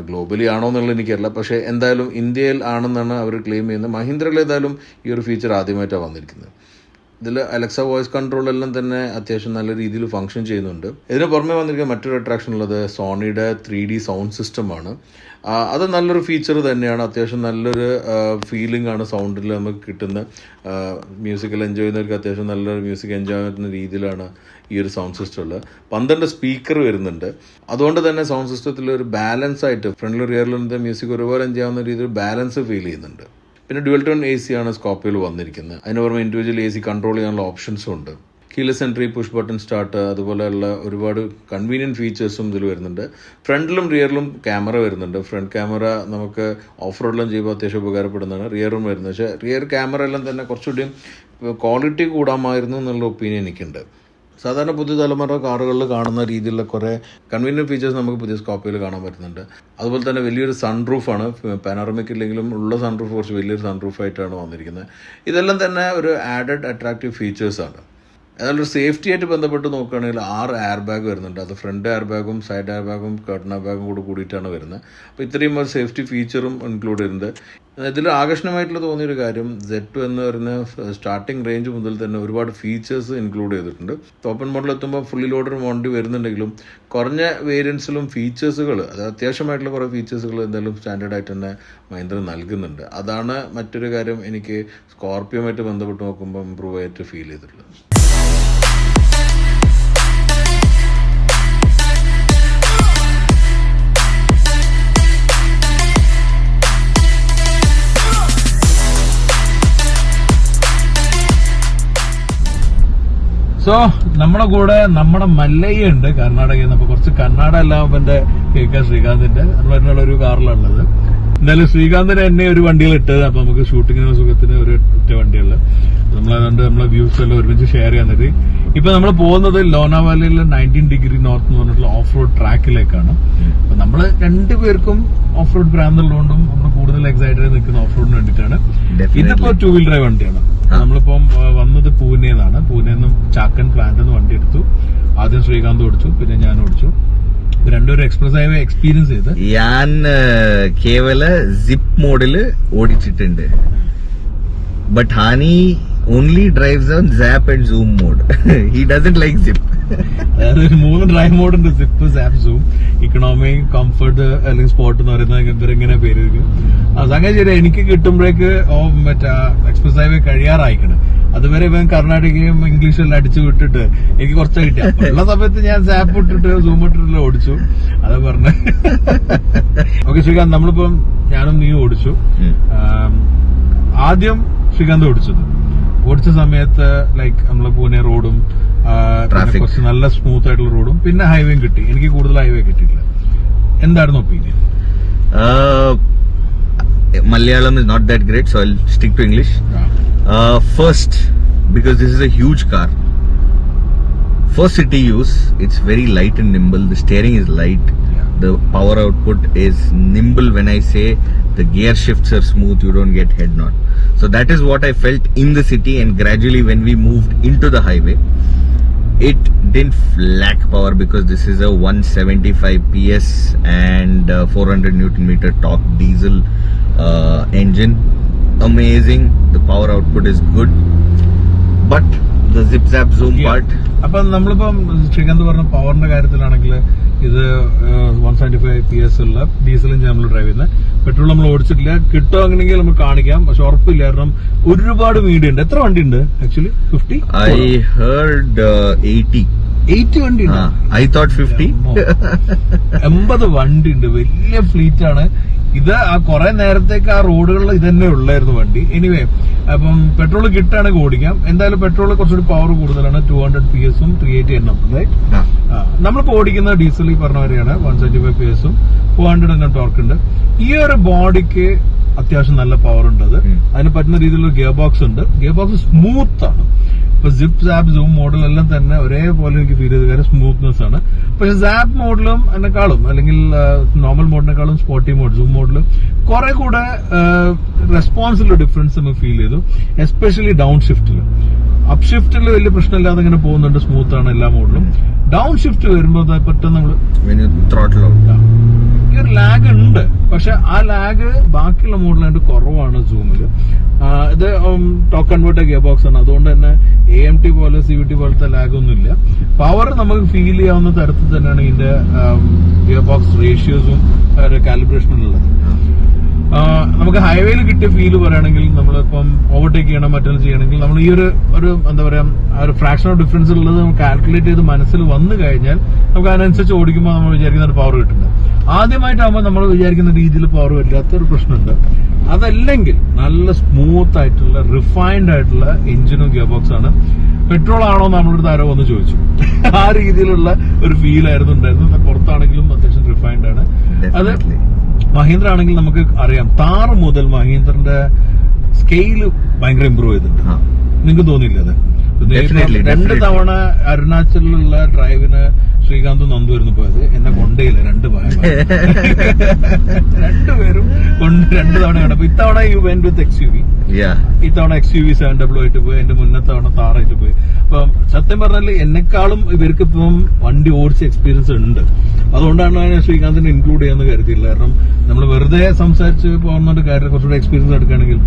ഗ്ലോബലി ആണോ എന്നുള്ളത് എനിക്കറിയില്ല, പക്ഷേ എന്തായാലും ഇന്ത്യയിൽ ആണെന്നാണ് അവർ ക്ലെയിം ചെയ്യുന്നത്. മഹീന്ദ്രയിൽ ഏതായാലും ഈ ഒരു ഫീച്ചർ ആദ്യമായിട്ടാണ് വന്നിരിക്കുന്നത്. ഇതിൽ അലക്സ വോയിസ് കൺട്രോൾ എല്ലാം തന്നെ അത്യാവശ്യം നല്ല രീതിയിൽ ഫംഗ്ഷൻ ചെയ്യുന്നുണ്ട്. ഇതിന് പുറമെ വന്നിരിക്കുന്ന മറ്റൊരു അട്രാക്ഷൻ ഉള്ളത് സോണിയുടെ 3D സൗണ്ട് സിസ്റ്റമാണ്. അത് നല്ലൊരു ഫീച്ചർ തന്നെയാണ്. അത്യാവശ്യം നല്ലൊരു ഫീലിംഗ് ആണ് സൗണ്ടിൽ നമുക്ക് കിട്ടുന്ന. മ്യൂസിക്കൽ എൻജോയ് ചെയ്യുന്നവർക്ക് അത്യാവശ്യം നല്ലൊരു മ്യൂസിക് എൻജോയ് ചെയ്യുന്ന രീതിയിലാണ് ഈ ഒരു സൗണ്ട് സിസ്റ്റം ഉള്ളത്. 12 സ്പീക്കർ വരുന്നുണ്ട്. അതുകൊണ്ട് തന്നെ സൗണ്ട് സിസ്റ്റത്തിൽ ഒരു ബാലൻസ് ആയിട്ട് ഫ്രണ്ടിലും റിയറിലും മ്യൂസിക് ഒരുപോലെ എൻജോയ് ചെയ്യാവുന്ന രീതിയിൽ ബാലൻസ് ഫീൽ ചെയ്യുന്നുണ്ട്. പിന്നെ ഡ്യുവൽ ടോൺ AC ആണ് സ്കോർപിയോയിൽ വന്നിരിക്കുന്നത്. അതിന് പുറമെ ഇൻഡിവിജ്വൽ AC കൺട്രോൾ ചെയ്യാനുള്ള ഓപ്ഷൻസും ഉണ്ട്. Keyless entry, push button start, അതുപോലെയുള്ള ഒരുപാട് കൺവീനിയൻറ്റ് ഫീച്ചേഴ്സും ഇതിൽ വരുന്നുണ്ട്. ഫ്രണ്ടിലും റിയറിലും ക്യാമറ വരുന്നുണ്ട്. ഫ്രണ്ട് ക്യാമറ നമുക്ക് ഓഫ് റോഡിലും ചെയ്യുമ്പോൾ അത്യാവശ്യം ഉപകാരപ്പെടുന്നതാണ്. റിയറും വരുന്നത്, പക്ഷേ റിയർ ക്യാമറ എല്ലാം തന്നെ കുറച്ചുകൂടിയും ക്വാളിറ്റി കൂടാമായിരുന്നു എന്നുള്ള ഒപ്പീനിയൻ എനിക്കുണ്ട്. സാധാരണ പുതുതലമുറ കാറുകളിൽ കാണുന്ന രീതിയിലുള്ള കുറേ കൺവീനിയൻറ്റ് ഫീച്ചേഴ്സ് നമുക്ക് പുതിയ സ്കോർപിയോയിൽ കാണാൻ പറ്റുന്നുണ്ട്. അതുപോലെ തന്നെ വലിയൊരു സൺറൂഫാണ്. പാനോറമിക് ഇല്ലെങ്കിലും ഉള്ള സൺറൂഫ് കുറച്ച് വലിയൊരു സൺറൂഫായിട്ടാണ് വന്നിരിക്കുന്നത്. ഇതെല്ലാം തന്നെ ഒരു ആഡഡ് അട്രാക്റ്റീവ് ഫീച്ചേഴ്സാണ്. എന്നാലും ഒരു സേഫ്റ്റി ആയിട്ട് ബന്ധപ്പെട്ട് നോക്കുകയാണെങ്കിൽ 6 എയർ ബാഗ് വരുന്നുണ്ട്. അത് ഫ്രണ്ട് എയർ ബാഗും സൈഡ് എയർ ബാഗും കർട്ടൻ എയർ ബാഗും കൂടിയിട്ടാണ് വരുന്നത്. അപ്പോൾ ഇത്രയും ഒരു സേഫ്റ്റി ഫീച്ചറും ഇൻക്ലൂഡ് ചെയ്യുന്നുണ്ട്. ഇതിൽ ആകർഷണമായിട്ടുള്ള തോന്നിയൊരു കാര്യം Z2 എന്ന് പറയുന്ന സ്റ്റാർട്ടിംഗ് റേഞ്ച് മുതൽ തന്നെ ഒരുപാട് ഫീച്ചേഴ്സ് ഇൻക്ലൂഡ് ചെയ്തിട്ടുണ്ട്. ടോപ്പ് മോഡൽ എത്തുമ്പോൾ ഫുള്ളി ലോഡഡ് വണ്ടി വരുന്നുണ്ടെങ്കിലും കുറഞ്ഞ വേരിയൻസിലും ഫീച്ചേഴ്സുകൾ, അത് അത്യാവശ്യമായിട്ടുള്ള കുറേ ഫീച്ചേഴ്സുകൾ എന്തായാലും സ്റ്റാൻഡേർഡായിട്ട് തന്നെ മഹീന്ദ്ര നൽകുന്നുണ്ട്. അതാണ് മറ്റൊരു കാര്യം എനിക്ക് സ്കോർപിയോയുമായിട്ട് ബന്ധപ്പെട്ട് നോക്കുമ്പോൾ ഇമ്പ്രൂവ് ആയിട്ട് ഫീൽ ചെയ്തിട്ടുള്ളത്. സോ നമ്മുടെ കൂടെ നമ്മുടെ മല്ലയ്യ ഉണ്ട് കർണാടകയിൽ നിന്ന്. അപ്പോൾ കുറച്ച് കർണാടക എല്ലാം എൻ്റെ കേൾക്കാൻ ശ്രീകാന്തിന്റെ പറഞ്ഞുള്ള ഒരു കാറിലുള്ളത്. എന്തായാലും ശ്രീകാന്തിന് എന്നെ ഒരു വണ്ടിയിൽ ഇട്ടത്. അപ്പൊ നമുക്ക് ഷൂട്ടിങ്ങിനുള്ള സുഖത്തിന് ഒരു ഒറ്റ വണ്ടിയുള്ളത്. നമ്മളതുകൊണ്ട് നമ്മളെ വ്യൂസ് എല്ലാം ഒരുമിച്ച് ഷെയർ ചെയ്യാൻ പറ്റി. ഇപ്പൊ നമ്മൾ പോകുന്നത് ലോനാവാലയിലെ 19 ഡിഗ്രി നോർത്ത് എന്ന് പറഞ്ഞിട്ടുള്ള ഓഫ് റോഡ് ട്രാക്കിലേക്കാണ്. അപ്പൊ നമ്മള് രണ്ടുപേർക്കും ഓഫ് റോഡ് ഭ്രാന്തുള്ളതുകൊണ്ടും നമ്മൾ കൂടുതൽ എക്സൈറ്റഡ് നിൽക്കുന്ന ഓഫ് റോഡിന് വേണ്ടിയിട്ടാണ്. ഇതിപ്പോ 2 വീൽ ഡ്രൈവ് വണ്ടിയാണ്. നമ്മളിപ്പം വന്നത് പൂനെന്നാണ്. പൂനെന്നും ചാക്കൻ പ്ലാന്റ് നിന്ന് വണ്ടി എടുത്തു. ആദ്യം ശ്രീകാന്ത് ഓടിച്ചു, പിന്നെ ഞാൻ ഓടിച്ചു. രണ്ടുപേരും എക്സ്പ്രസ് ഹൈവേ എക്സ്പീരിയൻസ് ചെയ്ത്. ഞാൻ കേവല സിപ്പ് മോഡില് ഓടിച്ചിട്ടുണ്ട്. ബട്ട് ഹാനി only drives on zap and zoom mode. He doesn't like zip. അതായത് 3 ഡ്രൈവ് മോഡ് ഉണ്ട്: zip, zap, zoom. Economy, comfort അല്ലെങ്കിൽ സ്പോർട്ട് എന്ന് പറയുന്നത് ഇങ്ങനെ പേര്. അതങ്ങനെ ശരി. എനിക്ക് കിട്ടുമ്പോഴേക്ക് മറ്റേ എക്സ്പ്രസ് ഹൈവേ കഴിയാറായിക്കണം. അതുവരെ ഇവൻ കർണാടകയും ഇംഗ്ലീഷും എല്ലാം അടിച്ചു വിട്ടിട്ട് എനിക്ക് കുറച്ച് കിട്ടിയ ഉള്ള സമയത്ത് ഞാൻ സാപ്പ് ഇട്ടിട്ട് സൂം ഇട്ടിട്ട് ഓടിച്ചു. അത് പറഞ്ഞ ഓക്കെ ശ്രീകാന്ത്, നമ്മളിപ്പം ഞാനും നീ ഓടിച്ചു. ആദ്യം ശ്രീകാന്ത് ഓടിച്ച സമയത്ത് ലൈക്ക് നമ്മള് പൂനെ റോഡും കുറച്ച് നല്ല സ്മൂത്ത് ആയിട്ടുള്ള റോഡും പിന്നെ ഹൈവേയും കിട്ടി. എനിക്ക് കൂടുതൽ ഹൈവേ കിട്ടിയിട്ടില്ല. എന്തായിരുന്നു opinion? Malayalam is not that great, so I'll stick to English. First, because this is a huge car, for city use, it's very light and nimble. The steering is light. The power output is nimble. When I say the gear shifts are smooth, you don't get head nod. So that is what I felt in the city, and gradually when we moved into the highway, it didn't lack power because this is a 175 PS and 400 Newton meter torque diesel engine. Amazing. The power output is good, but the zip zap zoom part. അപ്പൊ നമ്മളിപ്പം ശ്രീകാന്ത് പറഞ്ഞ പവറിന്റെ കാര്യത്തിലാണെങ്കിൽ ഇത് 175 PS ഉള്ള diesel engine നമ്മൾ drive ചെയ്യുന്നത്. Petrol നമ്മൾ ഓടിച്ചിട്ടില്ല. കിട്ടുവാണെങ്കിൽ നമുക്ക് കാണിക്കാം, പക്ഷെ ഉറപ്പില്ല. കാരണം ഒരുപാട് മീഡിയ ഉണ്ട്. എത്ര വണ്ടി ഉണ്ട് ആക്ച്വലി? 50? I heard 80 വണ്ടി ഉണ്ട്. I thought 50. 80 വണ്ടി ഉണ്ട്. വലിയ ഫ്ലീറ്റ് ആണ് ഇത്. ആ കുറെ നേരത്തേക്ക് ആ റോഡുകളിൽ ഇത് തന്നെ ഉള്ളായിരുന്നു വണ്ടി. എനിവേ, അപ്പം പെട്രോൾ കിട്ടുകയാണെങ്കിൽ ഓടിക്കാം. എന്തായാലും പെട്രോൾ കുറച്ചുകൂടി പവർ കൂടുതലാണ്. 200 PS 380 NM. നമ്മളിപ്പോ ഓടിക്കുന്ന ഡീസൽ ഈ പറഞ്ഞ വരെയാണ്. 175 PS 400 NM ടോർക്ക് ഉണ്ട്. ഈ ഒരു ബോഡിക്ക് അത്യാവശ്യം നല്ല പവർ ഉണ്ട്. അതിന് പറ്റുന്ന രീതിയിലുള്ള ഗിയർ ബോക്സ് ഉണ്ട്. ഗിയർ ബോക്സ് സ്മൂത്ത് ആണ്. ഇപ്പൊ സിപ്പ്, സാപ്പ്, സൂം മോഡലെല്ലാം തന്നെ ഒരേപോലെ എനിക്ക് ഫീൽ ചെയ്ത കാര്യം സ്മൂത്ത്നെസ് ആണ്. പക്ഷെ സാപ്പ് മോഡലും എന്നെക്കാളും അല്ലെങ്കിൽ നോർമൽ മോഡിനെക്കാളും സ്പോർട്ടി മോഡ്, സൂം മോഡലും കുറെ കൂടെ റെസ്പോൺസിലുള്ള ഡിഫറൻസ് നമുക്ക് ഫീൽ ചെയ്തു. എസ്പെഷ്യലി ഡൗൺ ഷിഫ്റ്റിൽ അപ് ഷിഫ്റ്റിൽ വലിയ പ്രശ്നമില്ലാതെ ഇങ്ങനെ പോകുന്നുണ്ട്, സ്മൂത്ത് ആണ് എല്ലാ മോഡലും. ഡൗൺ ഷിഫ്റ്റ് വരുമ്പോൾ പെട്ടെന്ന് നമ്മള് ഈ ഒരു ലാഗ് ഉണ്ട്, പക്ഷെ ആ ലാഗ് ബാക്കിയുള്ള മോഡലായിട്ട് കുറവാണ് സൂമില്. ഇത് ടോക്ക് കൺവേർട്ടർ ഗിയർ ബോക്സ് ആണ്, അതുകൊണ്ട് തന്നെ AMT പോലെ CVT പോലത്തെ ലാഗ് ഒന്നുമില്ല. പവർ നമുക്ക് ഫീൽ ചെയ്യാവുന്ന തരത്തിൽ തന്നെയാണ് ഇതിന്റെ ഗിയർ ബോക്സ് റേഷ്യോസും കാലിബ്രേഷനും ഉള്ളത്. നമുക്ക് ഹൈവേയിൽ കിട്ടിയ ഫീല് പറയുകയാണെങ്കിൽ നമ്മളിപ്പം ഓവർടേക്ക് ചെയ്യണം മറ്റൊന്ന് ചെയ്യണമെങ്കിൽ നമ്മൾ ഈ ഒരു എന്താ പറയാ ഒരു ഫ്രാക്ഷൻ ഓഫ് ഡിഫറൻസ് ഉള്ളത് നമ്മൾ കാൽക്കുലേറ്റ് ചെയ്ത് മനസ്സിൽ വന്നു കഴിഞ്ഞാൽ നമുക്ക് അതിനനുസരിച്ച് ഓടിക്കുമ്പോൾ നമ്മൾ വിചാരിക്കുന്ന ഒരു പവർ കിട്ടുന്നുണ്ട്. ആദ്യമായിട്ടാകുമ്പോൾ നമ്മൾ വിചാരിക്കുന്ന രീതിയിൽ പവർ വരില്ലാത്തൊരു പ്രശ്നമുണ്ട്. അതല്ലെങ്കിൽ നല്ല സ്മൂത്ത് ആയിട്ടുള്ള റിഫൈൻഡ് ആയിട്ടുള്ള എഞ്ചിനും ഗിയർ ബോക്സ് ആണ്. പെട്രോൾ ആണോ നമ്മളൊരു താരം വന്ന് ചോദിച്ചു. ആ രീതിയിലുള്ള ഒരു ഫീൽ ആയിരുന്നു ഉണ്ടായിരുന്നത്. പുറത്താണെങ്കിലും അത്യാവശ്യം റിഫൈൻഡ് ആണ്. അത് മഹീന്ദ്ര ആണെങ്കിൽ നമുക്ക് അറിയാം, താർ മുതൽ മഹീന്ദ്രന്റെ സ്കെയില് ഭയങ്കര ഇമ്പ്രൂവ് ചെയ്തിട്ടുണ്ട്. നിങ്ങൾക്ക് തോന്നിയില്ല അത്? 2 തവണ അരുണാചലിലുള്ള ഡ്രൈവിന് ശ്രീകാന്ത് നന്ദുവായിരുന്നു പോയത്. എന്നെ കൊണ്ടേയില്ല, 2 രണ്ടുപേരും 2 തവണ കണ്ടപ്പോ ഇത്തവണ യു വെന്റ് വിത്ത് XUV. ഇത്തവണ XUV 700 ആയിട്ട് പോയി, എന്റെ മുന്നത്തെ തവണ താറായിട്ട് പോയി. അപ്പം സത്യം പറഞ്ഞാൽ എന്നെക്കാളും ഇവർക്ക് ഇപ്പം വണ്ടി ഓടിച്ച എക്സ്പീരിയൻസ് ഉണ്ട്. അതുകൊണ്ടാണ് ഞാൻ ശ്രീകാന്തിനെ ഇൻക്ലൂഡ് ചെയ്യാന്ന് കരുതിയില്ല. കാരണം നമ്മൾ വെറുതെ സംസാരിച്ച് പോകുന്ന കാര്യം കുറച്ചുകൂടെ എക്സ്പീരിയൻസ് എടുക്കുകയാണെങ്കിൽ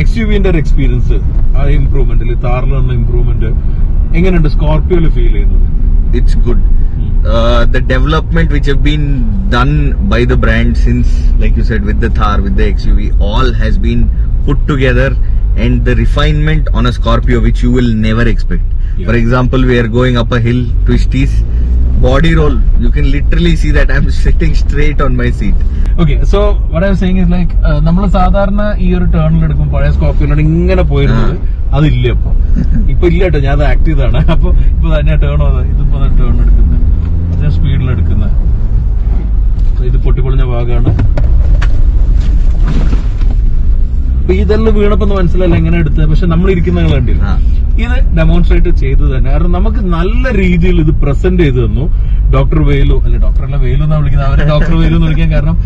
XUV-ന്റെ ഒരു എക്സ്പീരിയൻസ്, ആ ഇംപ്രൂവ്മെന്റിൽ താറിൽ വന്ന ഇംപ്രൂവ്മെന്റ് എങ്ങനെയുണ്ട് സ്കോർപിയോയിൽ ഫീൽ ചെയ്യുന്നത്? It's good. The development which have been done by the brand since, like you said, with the Thar, with the XUV, all has been put together, and the refinement on a Scorpio which you will never expect. For example, we are going up a hill, twisties, body roll, you can literally see that I'm sitting straight on my seat. Okay, so what I'm saying is like നമ്മൾ സാധാരണ ഈ ഒരു ടേണിൽ എടുക്കും പഴയ സ്കോർപിയോയിലാണ് ഇങ്ങനെ പോയിരുന്നത്. അതില്ല ഇപ്പൊ ഇല്ല കേട്ടോ, ഞാൻ അത് ആക്ട് ചെയ്താണ്. അപ്പൊ ഇപ്പൊ തന്നെ ടേൺ ഇതിപ്പോ ടേൺ എടുക്കുന്നത് ഞാൻ സ്പീഡിൽ എടുക്കുന്നത്. ഇത് പൊട്ടിപ്പൊളിഞ്ഞ ഭാഗമാണ്. അപ്പൊ ഇതെല്ലാം വീണപ്പോ മനസ്സിലല്ല എങ്ങനെ എടുത്തത്, പക്ഷെ നമ്മൾ ഇരിക്കുന്ന കണ്ടില്ല. ഇത് ഡെമോൺസ്ട്രേറ്റ് ചെയ്തു തന്നെ. കാരണം നമുക്ക് നല്ല രീതിയിൽ ഇത് പ്രസന്റ് ചെയ്തു തന്നു ഡോക്ടർ വേലു. അല്ലെ ഡോക്ടറല്ല, വേലു എന്നാണ് വിളിക്കുന്നത്. അവരെ ഡോക്ടർ വേലു എന്ന് വിളിക്കാൻ കാരണം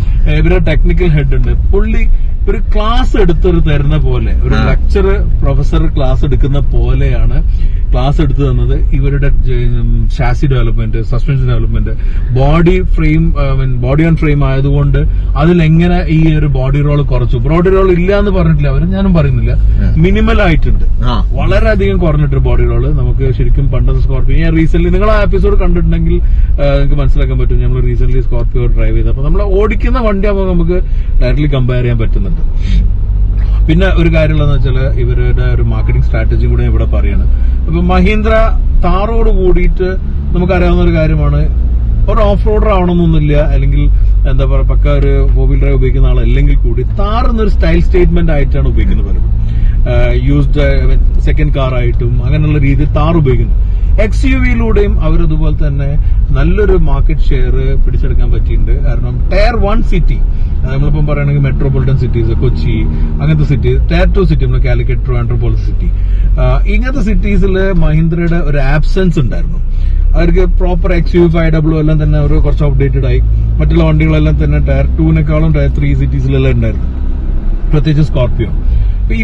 ഇവരുടെ ടെക്നിക്കൽ ഹെഡ് ഉണ്ട്. പുള്ളി ഒരു ക്ലാസ് എടുത്തൊരു തരുന്ന പോലെ, ഒരു ലെക്ചർ പ്രൊഫസർ ക്ലാസ് എടുക്കുന്ന പോലെയാണ് ക്ലാസ് എടുത്തു തന്നത്. ഇവരുടെ chassis development, suspension development, body frame, body on frame ആയതുകൊണ്ട് അതിലെങ്ങനെ ഈ ഒരു ബോഡി റോൾ കുറച്ചു. ബോഡി റോൾ ഇല്ല എന്ന് പറഞ്ഞിട്ടില്ല അവര്, ഞാനും പറയുന്നില്ല, മിനിമൽ ആയിട്ടുണ്ട്. വളരെയധികം കുറഞ്ഞിട്ടൊരു ബോഡി റോള് നമുക്ക് ശരിക്കും പണ്ടത്തെ സ്കോർപിയോ. ഞാൻ റീസെന്റ് നിങ്ങൾ ആ എപ്പിസോഡ് കണ്ടിട്ടുണ്ടെങ്കിൽ നിങ്ങൾക്ക് മനസ്സിലാക്കാൻ പറ്റും. നമ്മൾ റീസെന്റ് സ്കോർപിയോ ഡ്രൈവ് ചെയ്ത് അപ്പൊ നമ്മൾ ഓടിക്കുന്ന വണ്ടിയാകുമ്പോൾ നമുക്ക് ഡയറക്ട്ലി കമ്പയർ ചെയ്യാൻ പറ്റുന്നുണ്ട്. പിന്നെ ഒരു കാര്യമുള്ളതെന്ന് വെച്ചാൽ ഇവരുടെ ഒരു മാർക്കറ്റിംഗ് സ്ട്രാറ്റജിയും കൂടെ ഇവിടെ പറയാണ്. അപ്പൊ മഹീന്ദ്ര താറോട് കൂടിയിട്ട് നമുക്കറിയാവുന്ന ഒരു കാര്യമാണ്, ഒരു ഓഫ് റോഡർ ആവണമെന്നൊന്നുമില്ല, അല്ലെങ്കിൽ എന്താ പറയുക പക്ക ഒരു 4 വീൽ ഡ്രൈവ് ഉപയോഗിക്കുന്ന ആളല്ലെങ്കിൽ കൂടി താർ എന്നൊരു സ്റ്റൈൽ സ്റ്റേറ്റ്മെന്റ് ആയിട്ടാണ് ഉപയോഗിക്കുന്നത്. പലരും യൂസ്ഡ് സെക്കൻഡ് കാർ ആയിട്ടും അങ്ങനെയുള്ള രീതിയിൽ താർ ഉപയോഗിക്കുന്നു. XUV-യിലൂടെയും അവരതുപോലെ തന്നെ നല്ലൊരു മാർക്കറ്റ് ഷെയർ പിടിച്ചെടുക്കാൻ പറ്റിയിട്ടുണ്ട്. കാരണം ടയർ 1 സിറ്റി, നമ്മളിപ്പം പറയുകയാണെങ്കിൽ മെട്രോപൊളിറ്റൻ സിറ്റീസ്, കൊച്ചി അങ്ങനത്തെ സിറ്റി, ടയർ 2 സിറ്റി നമ്മൾ കാലിക്കറ്റ്, ട്രിവാൻഡ്രം പോലത്തെ സിറ്റി, ഇങ്ങനത്തെ സിറ്റീസിൽ മഹീന്ദ്രയുടെ ഒരു ആബ്സെൻസ് ഉണ്ടായിരുന്നു. അവർക്ക് പ്രോപ്പർ XUV 500 എല്ലാം തന്നെ അവർ കുറച്ച് അപ്ഡേറ്റഡ് ആയി. മറ്റുള്ള വണ്ടികളെല്ലാം തന്നെ ടയർ 2-നേക്കാളും ടയർ 3 സിറ്റീസിലെല്ലാം ഉണ്ടായിരുന്നു, പ്രത്യേകിച്ച് സ്കോർപിയോ.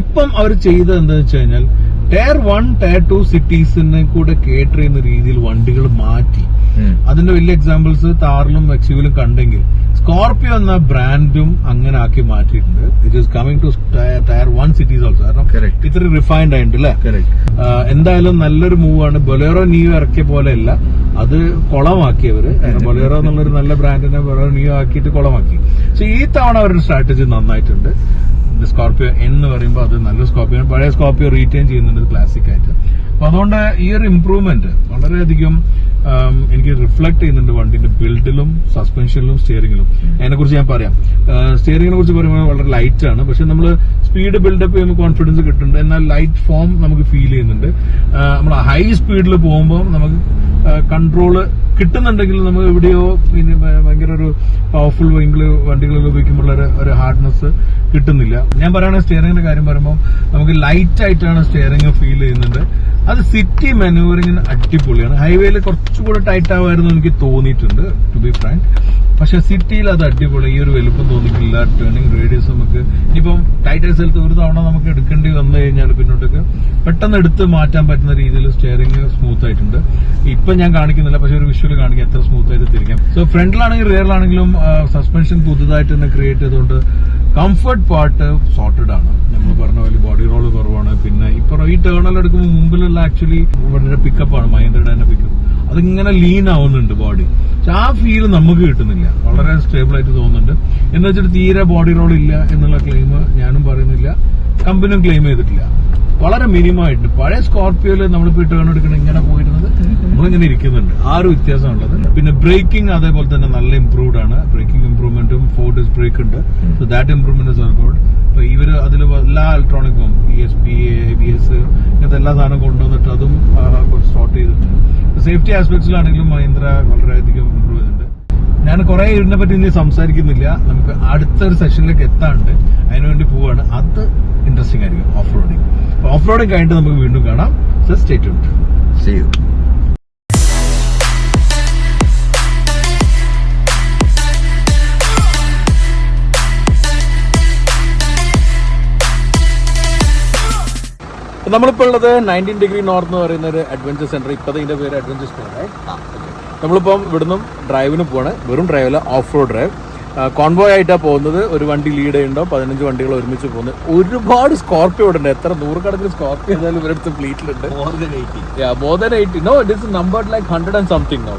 ഇപ്പം അവർ ചെയ്തത് എന്താണെന്ന് വെച്ച് കഴിഞ്ഞാൽ ടയർ 1, ടയർ 2 സിറ്റീസിനെ കൂടെ കേറ്റർ ചെയ്യുന്ന രീതിയിൽ വണ്ടികൾ മാറ്റി. അതിന്റെ വലിയ എക്സാമ്പിൾസ് താറിലും XUV-യിലും കണ്ടെങ്കിൽ സ്കോർപിയോ എന്ന ബ്രാൻഡും അങ്ങനെ ആക്കി മാറ്റിയിട്ടുണ്ട്. It is coming two tier 1 cities also. കാരണം ഇത്ര റിഫൈൻഡ് ആയിട്ടുണ്ട് അല്ലേ. എന്തായാലും നല്ലൊരു മൂവാണ്. ബൊലേറോ നിയോ ഇറക്കിയ പോലെയല്ല, അത് കുളമാക്കിയവര്. ബൊലേറോ എന്നുള്ളൊരു നല്ല ബ്രാൻഡിനെ ബൊലേറോ നിയോ ആക്കിയിട്ട് കുളമാക്കി. പക്ഷെ ഈ തവണ അവരുടെ സ്ട്രാറ്റജി നന്നായിട്ടുണ്ട്. സ്കോർപിയോ എന്ന് പറയുമ്പോൾ അത് നല്ല സ്കോർപിയോ, പഴയ സ്കോർപിയോ റീറ്റെയിൻ ചെയ്യുന്നുണ്ട് ക്ലാസിക് ആയിട്ട്. അപ്പൊ അതുകൊണ്ട് ഈ ഒരു ഇംപ്രൂവ്മെന്റ് വളരെയധികം എനിക്ക് റിഫ്ലക്ട് ചെയ്യുന്നുണ്ട് വണ്ടിന്റെ ബിൽഡിലും സസ്പെൻഷനിലും സ്റ്റിയറിംഗിലും. അതിനെക്കുറിച്ച് ഞാൻ പറയാം. സ്റ്റിയറിംഗിനെ കുറിച്ച് പറയുമ്പോൾ വളരെ ലൈറ്റ് ആണ്, പക്ഷെ നമ്മൾ സ്പീഡ് ബിൽഡപ്പ് ചെയ്യുമ്പോൾ കോൺഫിഡൻസ് കിട്ടുന്നുണ്ട്. എന്നാൽ ലൈറ്റ് ഫോം നമുക്ക് ഫീൽ ചെയ്യുന്നുണ്ട്. നമ്മൾ ഹൈ സ്പീഡിൽ പോകുമ്പോൾ നമുക്ക് കൺട്രോള് കിട്ടുന്നുണ്ടെങ്കിൽ നമുക്ക് എവിടെയോ പിന്നെ ഭയങ്കര ഒരു പവർഫുൾ വണ്ടികളിൽ ഉപയോഗിക്കുമ്പോൾ ഒരു ഹാർഡ്നെസ് കിട്ടുന്നില്ല. ഞാൻ പറയുകയാണെങ്കിൽ സ്റ്റിയറിംഗിന്റെ കാര്യം പറയുമ്പോൾ നമുക്ക് ലൈറ്റ് ആയിട്ടാണ് സ്റ്റിയറിംഗ് ഫീൽ ചെയ്യുന്നുണ്ട്. അത് സിറ്റി മാനൂവറിങ്ങിന് അടിപൊളിയാണ്. ഹൈവേയിൽ കുറച്ച് കുറച്ചുകൂടെ ടൈറ്റ് ആവുമായിരുന്നു എനിക്ക് തോന്നിയിട്ടുണ്ട്, ടു ബി ഫ്രാങ്ക്. പക്ഷെ സിറ്റിയിൽ അത് അടിപൊളി, ഈ ഒരു വലുപ്പം തോന്നിക്കില്ല. ടേണിംഗ് റേഡിയസ് നമുക്ക് ഇനിയിപ്പം ടൈറ്റ് ആയ സ്ഥലത്ത് ഒരു തവണ നമുക്ക് എടുക്കേണ്ടി വന്നു കഴിഞ്ഞാൽ പിന്നോട്ടൊക്കെ പെട്ടെന്ന് എടുത്ത് മാറ്റാൻ പറ്റുന്ന രീതിയിൽ സ്റ്റിയറിംഗ് സ്മൂത്ത് ആയിട്ടുണ്ട്. ഇപ്പൊ ഞാൻ കാണിക്കുന്നില്ല, പക്ഷെ ഒരു വിഷ്വൽ കാണിക്കാം എത്ര സ്മൂത്ത് ആയിട്ട് തിരിക്കാം. സോ ഫ്രണ്ടിലാണെങ്കിലും റിയറിലാണെങ്കിലും സസ്പെൻഷൻ പുതുതായിട്ട് തന്നെ ക്രിയേറ്റ് ചെയ്തുകൊണ്ട് കംഫർട്ട് പാർട്ട് സോർട്ടഡ് ആണ്. നമ്മൾ പറഞ്ഞ പോലെ ബോഡി റോള് കുറവാണ്. പിന്നെ ഇപ്പൊ ഈ ടേണൽ എടുക്കുമ്പോൾ മുമ്പിലുള്ള ആക്ച്വലി വളരെ പിക്കപ്പാണ്, മഹീന്ദ്രയുടെ തന്നെ പിക്കപ്പ്. അതിങ്ങനെ ലീൻ ആവുന്നുണ്ട് ബോഡി. പക്ഷെ ആ ഫീൽ നമുക്ക് കിട്ടുന്നില്ല, വളരെ സ്റ്റേബിൾ ആയിട്ട് തോന്നുന്നുണ്ട്. എന്ന് വെച്ചിട്ട് തീരെ ബോഡി റോൾ ഇല്ല എന്നുള്ള ക്ലെയിം ഞാനും പറയുന്നില്ല, കമ്പനിയും ക്ലെയിം ചെയ്തിട്ടില്ല. വളരെ മിനിമമായിട്ട് പഴയ സ്കോർപിയോയില് നമ്മളിപ്പോ ടേൺ എടുക്കണം ഇങ്ങനെ പോയിരുന്നത് നമ്മളിങ്ങനെ ഇരിക്കുന്നുണ്ട്. ആ ഒരു വ്യത്യാസമുള്ളത്. പിന്നെ ബ്രേക്കിംഗ് അതേപോലെ തന്നെ നല്ല ഇംപ്രൂവ്ഡ് ആണ്. ബ്രേക്കിംഗ് ഇംപ്രൂവ്മെന്റും 4 disc ബ്രേക്ക് ഉണ്ട്. So that improvement is good. അപ്പൊ ഇവര് അതിൽ എല്ലാ ഇലക്ട്രോണിക്കും ESP, ABS ഇങ്ങനത്തെ എല്ലാ സാധനം കൊണ്ടുവന്നിട്ട് അതും കുറച്ച് സോർട്ട് ചെയ്തിട്ടുണ്ട്. സേഫ്റ്റി ആസ്പെക്ട്സിലാണെങ്കിലും മഹീന്ദ്ര വളരെയധികം ഇംപ്രൂവ് ചെയ്തിട്ടുണ്ട്. ഞാൻ കുറെ ഇതിനെ പറ്റി ഇനി സംസാരിക്കുന്നില്ല, നമുക്ക് അടുത്തൊരു സെഷനിലേക്ക് എത്താണ്ട് അതിനുവേണ്ടി പോവാണ്. അത് ഇൻട്രസ്റ്റിംഗ് ആയിരിക്കും. ഓഫ് റോഡിങ് കഴിഞ്ഞിട്ട് നമുക്ക് വീണ്ടും കാണാം. So stay tuned. See you. നമ്മളിപ്പോൾ ഉള്ളത് 19 ഡിഗ്രി നോർത്ത് എന്ന് പറയുന്ന ഒരു അഡ്വഞ്ചർ സെന്റർ. ഇപ്പൊ ഇതിന്റെ പേര് അഡ്വഞ്ചർ സ്പേസ്. നമ്മളിപ്പം ഇവിടുന്ന് ഡ്രൈവിന് പോവാണ്. വെറും ഡ്രൈവല്ല, ഓഫ് റോഡ് ഡ്രൈവ്. കോൺവോയ് ആയിട്ടാണ് പോകുന്നത്. ഒരു വണ്ടി ലീഡ് ചെയ്യുന്നുണ്ടോ, 15 വണ്ടികൾ ഒരുമിച്ച് പോകുന്നത്. ഒരുപാട് സ്കോർപിയോ ഉണ്ട്. എത്ര നൂറുകണക്കിന് സ്കോർപിയോ ഏതായാലും ഇവരടുത്ത് ഫ്ലീറ്റിലുണ്ട്. More than 80. Yeah, more than 80. No, it is numbered like 100 and something now.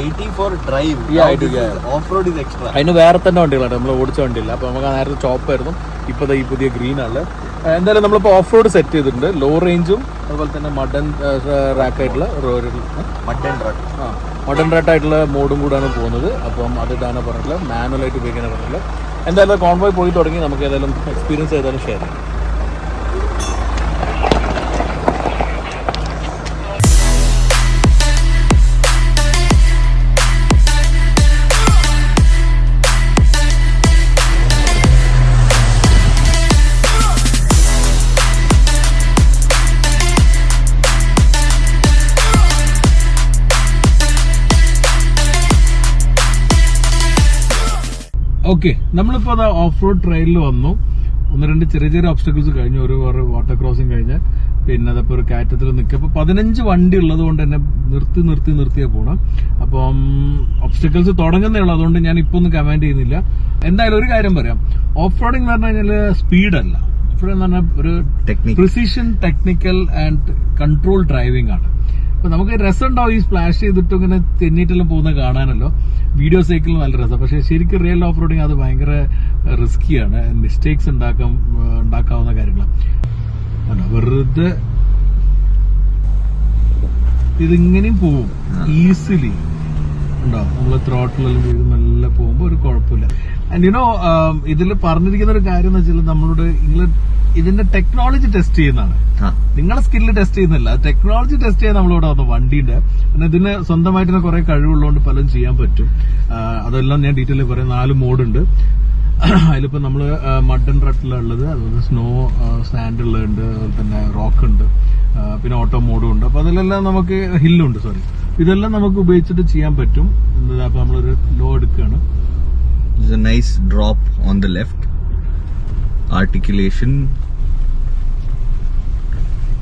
80 for drive. Yeah, I do, yeah. Off-road is extra. അതിന് വേറെ തന്നെ വണ്ടികളാണ്, നമ്മൾ ഓടിച്ച വണ്ടിയില്ല. അപ്പൊ നമുക്ക് നേരത്തെ ചോപ്പായിരുന്നു, ഇപ്പൊ ഈ പുതിയ ഗ്രീൻ ആണ്. എന്തായാലും നമ്മളിപ്പോൾ ഓഫ് റോഡ് സെറ്റ് ചെയ്തിട്ടുണ്ട്. ലോ റേഞ്ചും അതുപോലെ തന്നെ മഡൻ റാക്കായിട്ടുള്ള മഡൻ റാട്ടായിട്ടുള്ള മോഡും കൂടാണ് പോകുന്നത്. അപ്പം അതിട്ടാണ് പറഞ്ഞിട്ടുള്ളത്, മാനുവലായിട്ട് ഉപയോഗിക്കാനാണ് പറഞ്ഞിട്ടുള്ളത്. എന്തായാലും കോൺവോയ് പോയി തുടങ്ങി, നമുക്ക് ഏതായാലും എക്സ്പീരിയൻസ് ഏതായാലും ഷെയർ ചെയ്യാം. ഓക്കെ, നമ്മളിപ്പോൾ അത് ഓഫ് റോഡ് ട്രെയിനിൽ വന്നു. 1-2 ചെറിയ ഒബ്സ്റ്റക്കിൾസ് കഴിഞ്ഞു. ഒരു വാട്ടർ ക്രോസിംഗ് കഴിഞ്ഞ് പിന്നെ അതപ്പോൾ ഒരു കയറ്റത്തിൽ നിൽക്കുക. അപ്പോൾ 15 വണ്ടി ഉള്ളത് കൊണ്ട് തന്നെ നിർത്തിയാ പോകണം. അപ്പം ഒബ്സ്റ്റക്കിൾസ് തുടങ്ങുന്നേ ഉള്ളൂ. അതുകൊണ്ട് ഞാൻ ഇപ്പോൾ ഒന്നും കമാൻഡ് ചെയ്യുന്നില്ല. എന്തായാലും ഒരു കാര്യം പറയാം, ഓഫ് റോഡിംഗ് എന്ന് പറഞ്ഞു കഴിഞ്ഞാൽ സ്പീഡല്ല, എന്ന് പറഞ്ഞാൽ ഒരു precision, technical and control driving ആണ്. അപ്പൊ നമുക്ക് രസമുണ്ടാവും ഈ സ്പ്ലാഷ് ചെയ്തിട്ട് ഇങ്ങനെ തെന്നിട്ടെല്ലാം പോകുന്നത് കാണാനല്ലോ. വീഡിയോ സൈക്കിളിൽ നല്ല രസം. പക്ഷെ ശരിക്കും റിയൽ ഓഫ് റോഡിങ് അത് ഭയങ്കര റിസ്കിയാണ്. മിസ്റ്റേക്സ് ഉണ്ടാക്കാവുന്ന കാര്യങ്ങളാണ്. വെറുതെ ഇതിങ്ങനെയും പോവും ഈസിലി. ഉണ്ടാവും നമ്മള് ത്രോട്ടിലെല്ലാം ചെയ്ത് നല്ല പോകുമ്പോ ഒരു കുഴപ്പമില്ല. ആൻഡ് യുനോ ഇതിൽ പറഞ്ഞിരിക്കുന്ന ഒരു കാര്യം എന്ന് വെച്ചാൽ നമ്മളോട് ഇതിന്റെ ടെക്നോളജി ടെസ്റ്റ് ചെയ്യുന്നതാണ്. നിങ്ങളെ സ്കില്ല് ടെസ്റ്റ് ചെയ്യുന്നില്ല, ടെക്നോളജി ടെസ്റ്റ് ചെയ്യാൻ നമ്മളിവിടെ വന്നു വണ്ടിന്റെ. പിന്നെ ഇതിന് സ്വന്തമായിട്ട് തന്നെ കുറെ കഴിവുള്ളതുകൊണ്ട് പലതും ചെയ്യാൻ പറ്റും. അതെല്ലാം ഞാൻ ഡീറ്റെയിൽ പറയാം. 4 മോഡുണ്ട്. അതിലിപ്പോ നമ്മള് മഡൻ റട്ടിലുള്ളത്, അതുപോലെ സ്നോ സാൻഡുള്ളുണ്ട്, അതുപോലെ തന്നെ റോക്ക് ഉണ്ട്, പിന്നെ ഓട്ടോ മോഡും ഉണ്ട്. അപ്പൊ അതിലെല്ലാം നമുക്ക് ഹില്ലുണ്ട്, ഇതെല്ലാം നമുക്ക് ഉപയോഗിച്ചിട്ട് ചെയ്യാൻ പറ്റും. അപ്പൊ നമ്മളൊരു ലോ എടുക്കുകയാണ്. There's a nice drop on the left. Articulation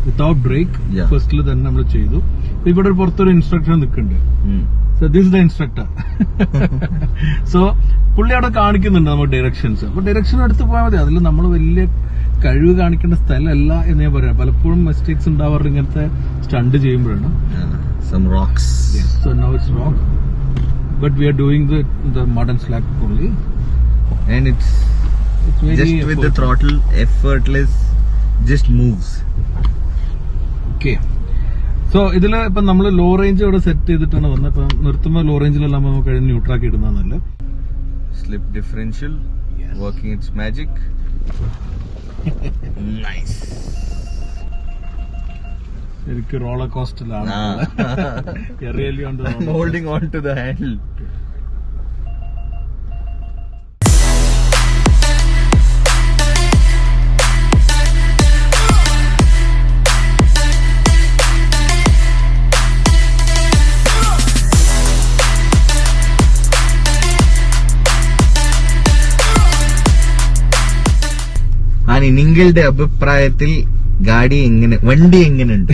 without brake. ഫസ്റ്റിൽ തന്നെ നമ്മൾ ചെയ്തു. ഇവിടെ പുറത്തൊരു ഇൻസ്ട്രക്ടർ നിൽക്കുന്നുണ്ട്. So this the instructor. So പുള്ളി അവിടെ കാണിക്കുന്നുണ്ട് നമുക്ക് ഡയറക്ഷൻസ്. അപ്പൊ ഡയറക്ഷൻ എടുത്ത് പോയാൽ മതി. അതിൽ നമ്മൾ വലിയ കഴിവ് കാണിക്കേണ്ട സ്ഥലമല്ല എന്ന് ഞാൻ പറയാം. പലപ്പോഴും മിസ്റ്റേക്സ് ഉണ്ടാവാറ് ഇങ്ങനത്തെ സ്റ്റണ്ട് ചെയ്യുമ്പോഴാണ്. Some rocks. Yes, so now it's rock, but we are doing the modern slack only, and it's very just with the throttle, effortless, just moves. Okay. So ഇതില് ഇപ്പൊ നമ്മള് ലോ റേഞ്ച് ഇവിടെ set ചെയ്തിട്ടാണ് വന്നത്. ഇപ്പൊ നിർത്തുമ്പോൾ law റേഞ്ചിലെല്ലാം നമുക്ക് കഴിഞ്ഞ് ന്യൂട്രാക്കി ഇടുന്നതല്ല. Slip differential, working its magic. Nice. ശരിക്കും roller കോസ്റ്ററിലാണ്. Really on the I'm holding on to the handle. നിങ്ങളുടെ അഭിപ്രായത്തിൽ വണ്ടി എങ്ങനെയുണ്ട്?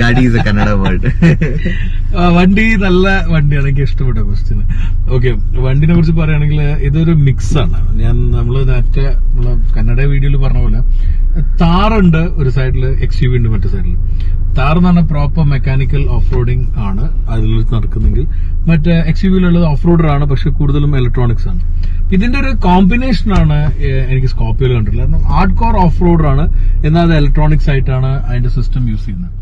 ഗാഡി ഇസ് എ കന്നഡ വേർഡ്. വണ്ടി നല്ല വണ്ടിയാണ്, എനിക്ക് ഇഷ്ടപ്പെട്ട ക്വസ്റ്റ്യൻ. ഓക്കെ, വണ്ടിനെ കുറിച്ച് പറയുകയാണെങ്കിൽ ഇതൊരു മിക്സ് ആണ്. നമ്മള് നേരത്തെ കന്നഡ വീഡിയോയിൽ പറഞ്ഞ പോലെ താറുണ്ട് ഒരു സൈഡില്, XUV ഉണ്ട് മറ്റേ സൈഡിൽ. താർ എന്ന് പറഞ്ഞാൽ പ്രോപ്പർ മെക്കാനിക്കൽ ഓഫ് റോഡിങ് ആണ് അതിൽ നടക്കുന്നെങ്കിൽ, മറ്റേ XUV-യിലുള്ളത് ഓഫ് റോഡർ ആണ്, പക്ഷെ കൂടുതലും ഇലക്ട്രോണിക്സ് ആണ്. ഇതിന്റെ ഒരു കോമ്പിനേഷൻ ആണ് എനിക്ക് സ്കോർപിയോയിൽ കണ്ടിട്ടുള്ളത്. കാരണം ഹാർഡ് കോർ ഓഫ് റോഡർ ആണ്, എന്നാൽ അത് ഇലക്ട്രോണിക്സ് ആയിട്ടാണ് അതിന്റെ സിസ്റ്റം യൂസ് ചെയ്യുന്നത്.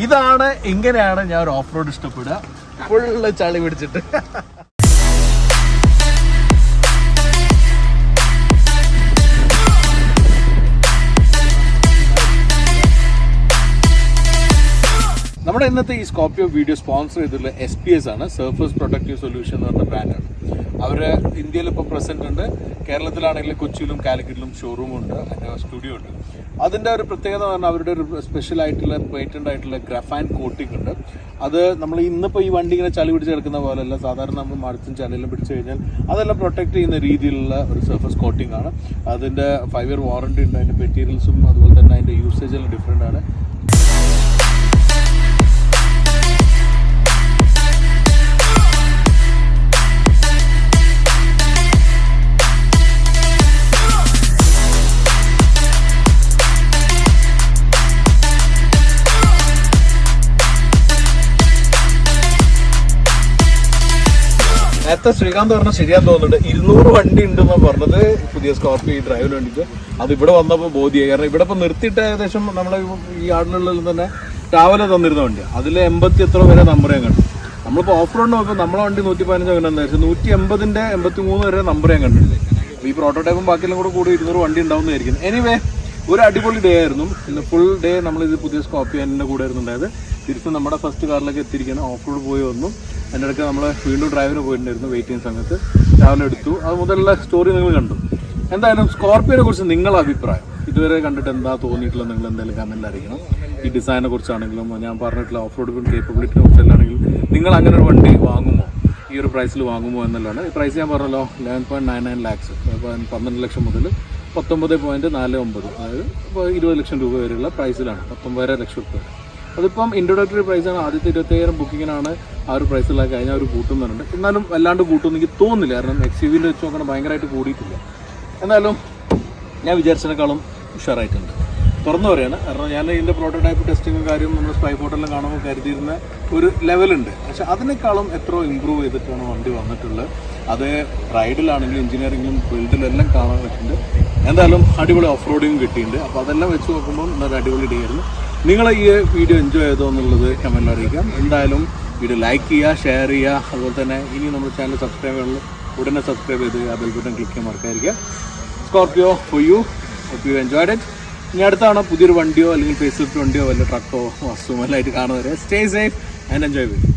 ഇതാണ്, ഇങ്ങനെയാണ് ഞാൻ ഒരു ഓഫ് റോഡ് ഇഷ്ടപ്പെടുക, ഫുള്ള് ചളി പിടിച്ചിട്ട്. നമ്മുടെ ഇന്നത്തെ ഈ സ്കോർപിയോ വീഡിയോ സ്പോൺസർ ചെയ്തിട്ടുള്ള SPS ആണ്, സർഫസ് പ്രൊട്ടക്റ്റീവ് സൊല്യൂഷൻ എന്ന് പറഞ്ഞ ബ്രാൻഡാണ്. അവര് ഇന്ത്യയിൽ ഇപ്പോൾ പ്രസന്റ് ഉണ്ട്. കേരളത്തിലാണെങ്കിൽ കൊച്ചിയിലും കാലിക്കറ്റിലും ഷോറൂം ഉണ്ട്, അതിന്റെ സ്റ്റുഡിയോ ഉണ്ട്. അതിന്റെ ഒരു പ്രത്യേകത പറഞ്ഞാൽ അവരുടെ ഒരു സ്പെഷ്യൽ ആയിട്ടുള്ള പേറ്റന്റ് ആയിട്ടുള്ള ഗ്രാഫൈൻ കോട്ടിംഗ് ഉണ്ട്. അത് നമ്മൾ ഇന്നിപ്പോൾ ഈ വണ്ടി ഇങ്ങനെ ചളി പിടിച്ച് കിടക്കുന്ന പോലെയല്ല, സാധാരണ നമ്മൾ മഴത്തും ചളിയെല്ലാം പിടിച്ചു കഴിഞ്ഞാൽ അതെല്ലാം പ്രൊട്ടക്ട് ചെയ്യുന്ന രീതിയിലുള്ള ഒരു സർഫസ് കോട്ടിംഗ് ആണ്. അതിന്റെ 5 year വാറണ്ടി ഉണ്ട്. അതിന്റെ മെറ്റീരിയൽസും അതുപോലെ തന്നെ അതിന്റെ യൂസേജ് എല്ലാം ഡിഫറെന്റ് ആണ്. നേരത്തെ ശ്രീകാന്ത് പറഞ്ഞാൽ ശരിയാന്ന് തോന്നുന്നുണ്ട്. 200 വണ്ടി ഉണ്ടെന്നാണ് പറഞ്ഞത് പുതിയ സ്കോർപിയോ ഈ ഡ്രൈവിന് വേണ്ടിയിട്ട്. അത് ഇവിടെ വന്നപ്പോൾ ബോധ്യമായി. കാരണം ഇവിടെ ഇപ്പോൾ നിർത്തിയിട്ട് ഏകദേശം നമ്മളെ ഈ ആടിനുള്ളിൽ തന്നെ രാവിലെ തന്നിരുന്ന വണ്ടിയാണ്. അതിൽ 80 എത്ര വരെ നമ്പർ ഞാൻ കണ്ടു. നമ്മളിപ്പോൾ ഓഫ് റോഡിന് നോക്കുമ്പോൾ നമ്മളെ വണ്ടി 115 അങ്ങനെ വെച്ചാൽ 180ന്റെ 83 വരെ നമ്പർ ഞാൻ കണ്ടിട്ടുണ്ട്. ഈ പ്രോട്ടോടൈപ്പും ബാക്കിയെല്ലാം കൂടി 200 വണ്ടി ഉണ്ടാവുന്നതായിരിക്കും. എനിവേ, ഒരു അടിപൊളി ഡേ ആയിരുന്നു. ഇന്ന് ഫുൾ ഡേ നമ്മളിത് പുതിയ സ്കോർപിയോ എൻ്റെ കൂടെ ആയിരുന്നുണ്ടായത്. തിരിച്ച് നമ്മുടെ ഫസ്റ്റ് കാറിലേക്ക് എത്തിയിരിക്കുകയാണ്. ഓഫ് റോഡ് പോയി വന്നു. അതിൻ്റെ ഇടയ്ക്ക് നമ്മൾ വീണ്ടും ഡ്രൈവിന് പോയിട്ടുണ്ടായിരുന്നു. വെയിറ്റ് ചെയ്യുന്ന സമയത്ത് രാവിലെ എടുത്തു. അത് മുതലുള്ള സ്റ്റോറി നിങ്ങൾ കണ്ടു. എന്തായാലും സ്കോർപിയോനെ കുറിച്ച് നിങ്ങളുടെ അഭിപ്രായം ഇതുവരെ കണ്ടിട്ട് എന്താ തോന്നിയിട്ടുള്ളത് നിങ്ങൾ എന്തായാലും കമൻറ്റിൽ അറിയിക്കണം. ഈ ഡിസൈനെ കുറിച്ചാണെങ്കിലും ഞാൻ പറഞ്ഞിട്ടുള്ള ഓഫ് റോഡ് കേപ്പബിലിറ്റിനെ കുറിച്ചല്ലാണെങ്കിലും നിങ്ങൾ അങ്ങനെ ഒരു വണ്ടി വാങ്ങുമോ, ഈ ഒരു പ്രൈസിൽ വാങ്ങുമോ എന്നുള്ളതാണ്. ഈ പ്രൈസ് ഞാൻ പറഞ്ഞല്ലോ 11.99 lakhs, 12 ലക്ഷം മുതൽ 19.49, അതായത് ഇപ്പോൾ 20 ലക്ഷം രൂപ വരെയുള്ള പ്രൈസിലാണ്. 19.5 ലക്ഷം രൂപ വരെ. അതിപ്പം ഇൻട്രൊഡക്ടറി പ്രൈസാണ്. ആദ്യത്തെ 25,000 ബുക്കിങ്ങിനാണ് ആ ഒരു പ്രൈസുള്ള കഴിഞ്ഞ അവർ കൂട്ടുന്നുണ്ട്. എന്നാലും വല്ലാണ്ട് കൂട്ടുമെന്ന് എനിക്ക് തോന്നുന്നില്ല. കാരണം XUV-ൻ്റെ വെച്ച് നോക്കണം ഭയങ്കരമായിട്ട് കൂടിയിട്ടില്ല. എന്നാലും ഞാൻ വിചാരിച്ചതിനേക്കാളും ഉഷാറായിട്ടുണ്ട്. തുറന്നു പറയാണ്. കാരണം ഞാൻ ഇതിൻ്റെ പ്രോട്ടോടൈപ്പ് ടെസ്റ്റിങ്ങും കാര്യം നമ്മൾ സ്പൈ ഫോട്ടോയെല്ലാം കാണുമ്പോൾ കരുതിയിരുന്ന ഒരു ലെവലുണ്ട്. പക്ഷെ അതിനേക്കാളും എത്രയോ ഇമ്പ്രൂവ് ചെയ്തിട്ടാണ് വണ്ടി വന്നിട്ടുള്ളത്. അത് റൈഡിലാണെങ്കിലും എഞ്ചിനീയറിംഗിലും ബിൽഡിലും എല്ലാം കാണാൻ പറ്റുന്നുണ്ട്. എന്തായാലും അടിപൊളി ഓഫ് റോഡിങ് കിട്ടിയിട്ടുണ്ട്. അപ്പോൾ അതെല്ലാം വെച്ച് നോക്കുമ്പോൾ ഇന്നൊരു അടിപൊളി ഡേ ആയിരുന്നു. നിങ്ങൾ ഈ വീഡിയോ എൻജോയ് ചെയ്തോ എന്നുള്ളത് കമൻറ്റിൽ അറിയിക്കാം. എന്തായാലും വീഡിയോ ലൈക്ക് ചെയ്യുക, ഷെയർ ചെയ്യുക. അതുപോലെ തന്നെ ഇനി നമ്മുടെ ചാനൽ സബ്സ്ക്രൈബ് ചെയ്യാനുള്ള ഉടനെ സബ്സ്ക്രൈബ് ചെയ്ത് ആ ബെൽ ബട്ടൺ ക്ലിക്ക് ചെയ്യാൻ മറക്കാതിരിക്കുക. Scorpio for you. Hope you enjoyed it. ഇനി അടുത്താണ് പുതിയൊരു വണ്ടിയോ അല്ലെങ്കിൽ ഫേസ് ലിഫ്റ്റ് വണ്ടിയോ വല്ല ട്രക്കോ വസ്തുവോ എല്ലായിട്ട് കാണുന്നവരെ stay safe and enjoy with.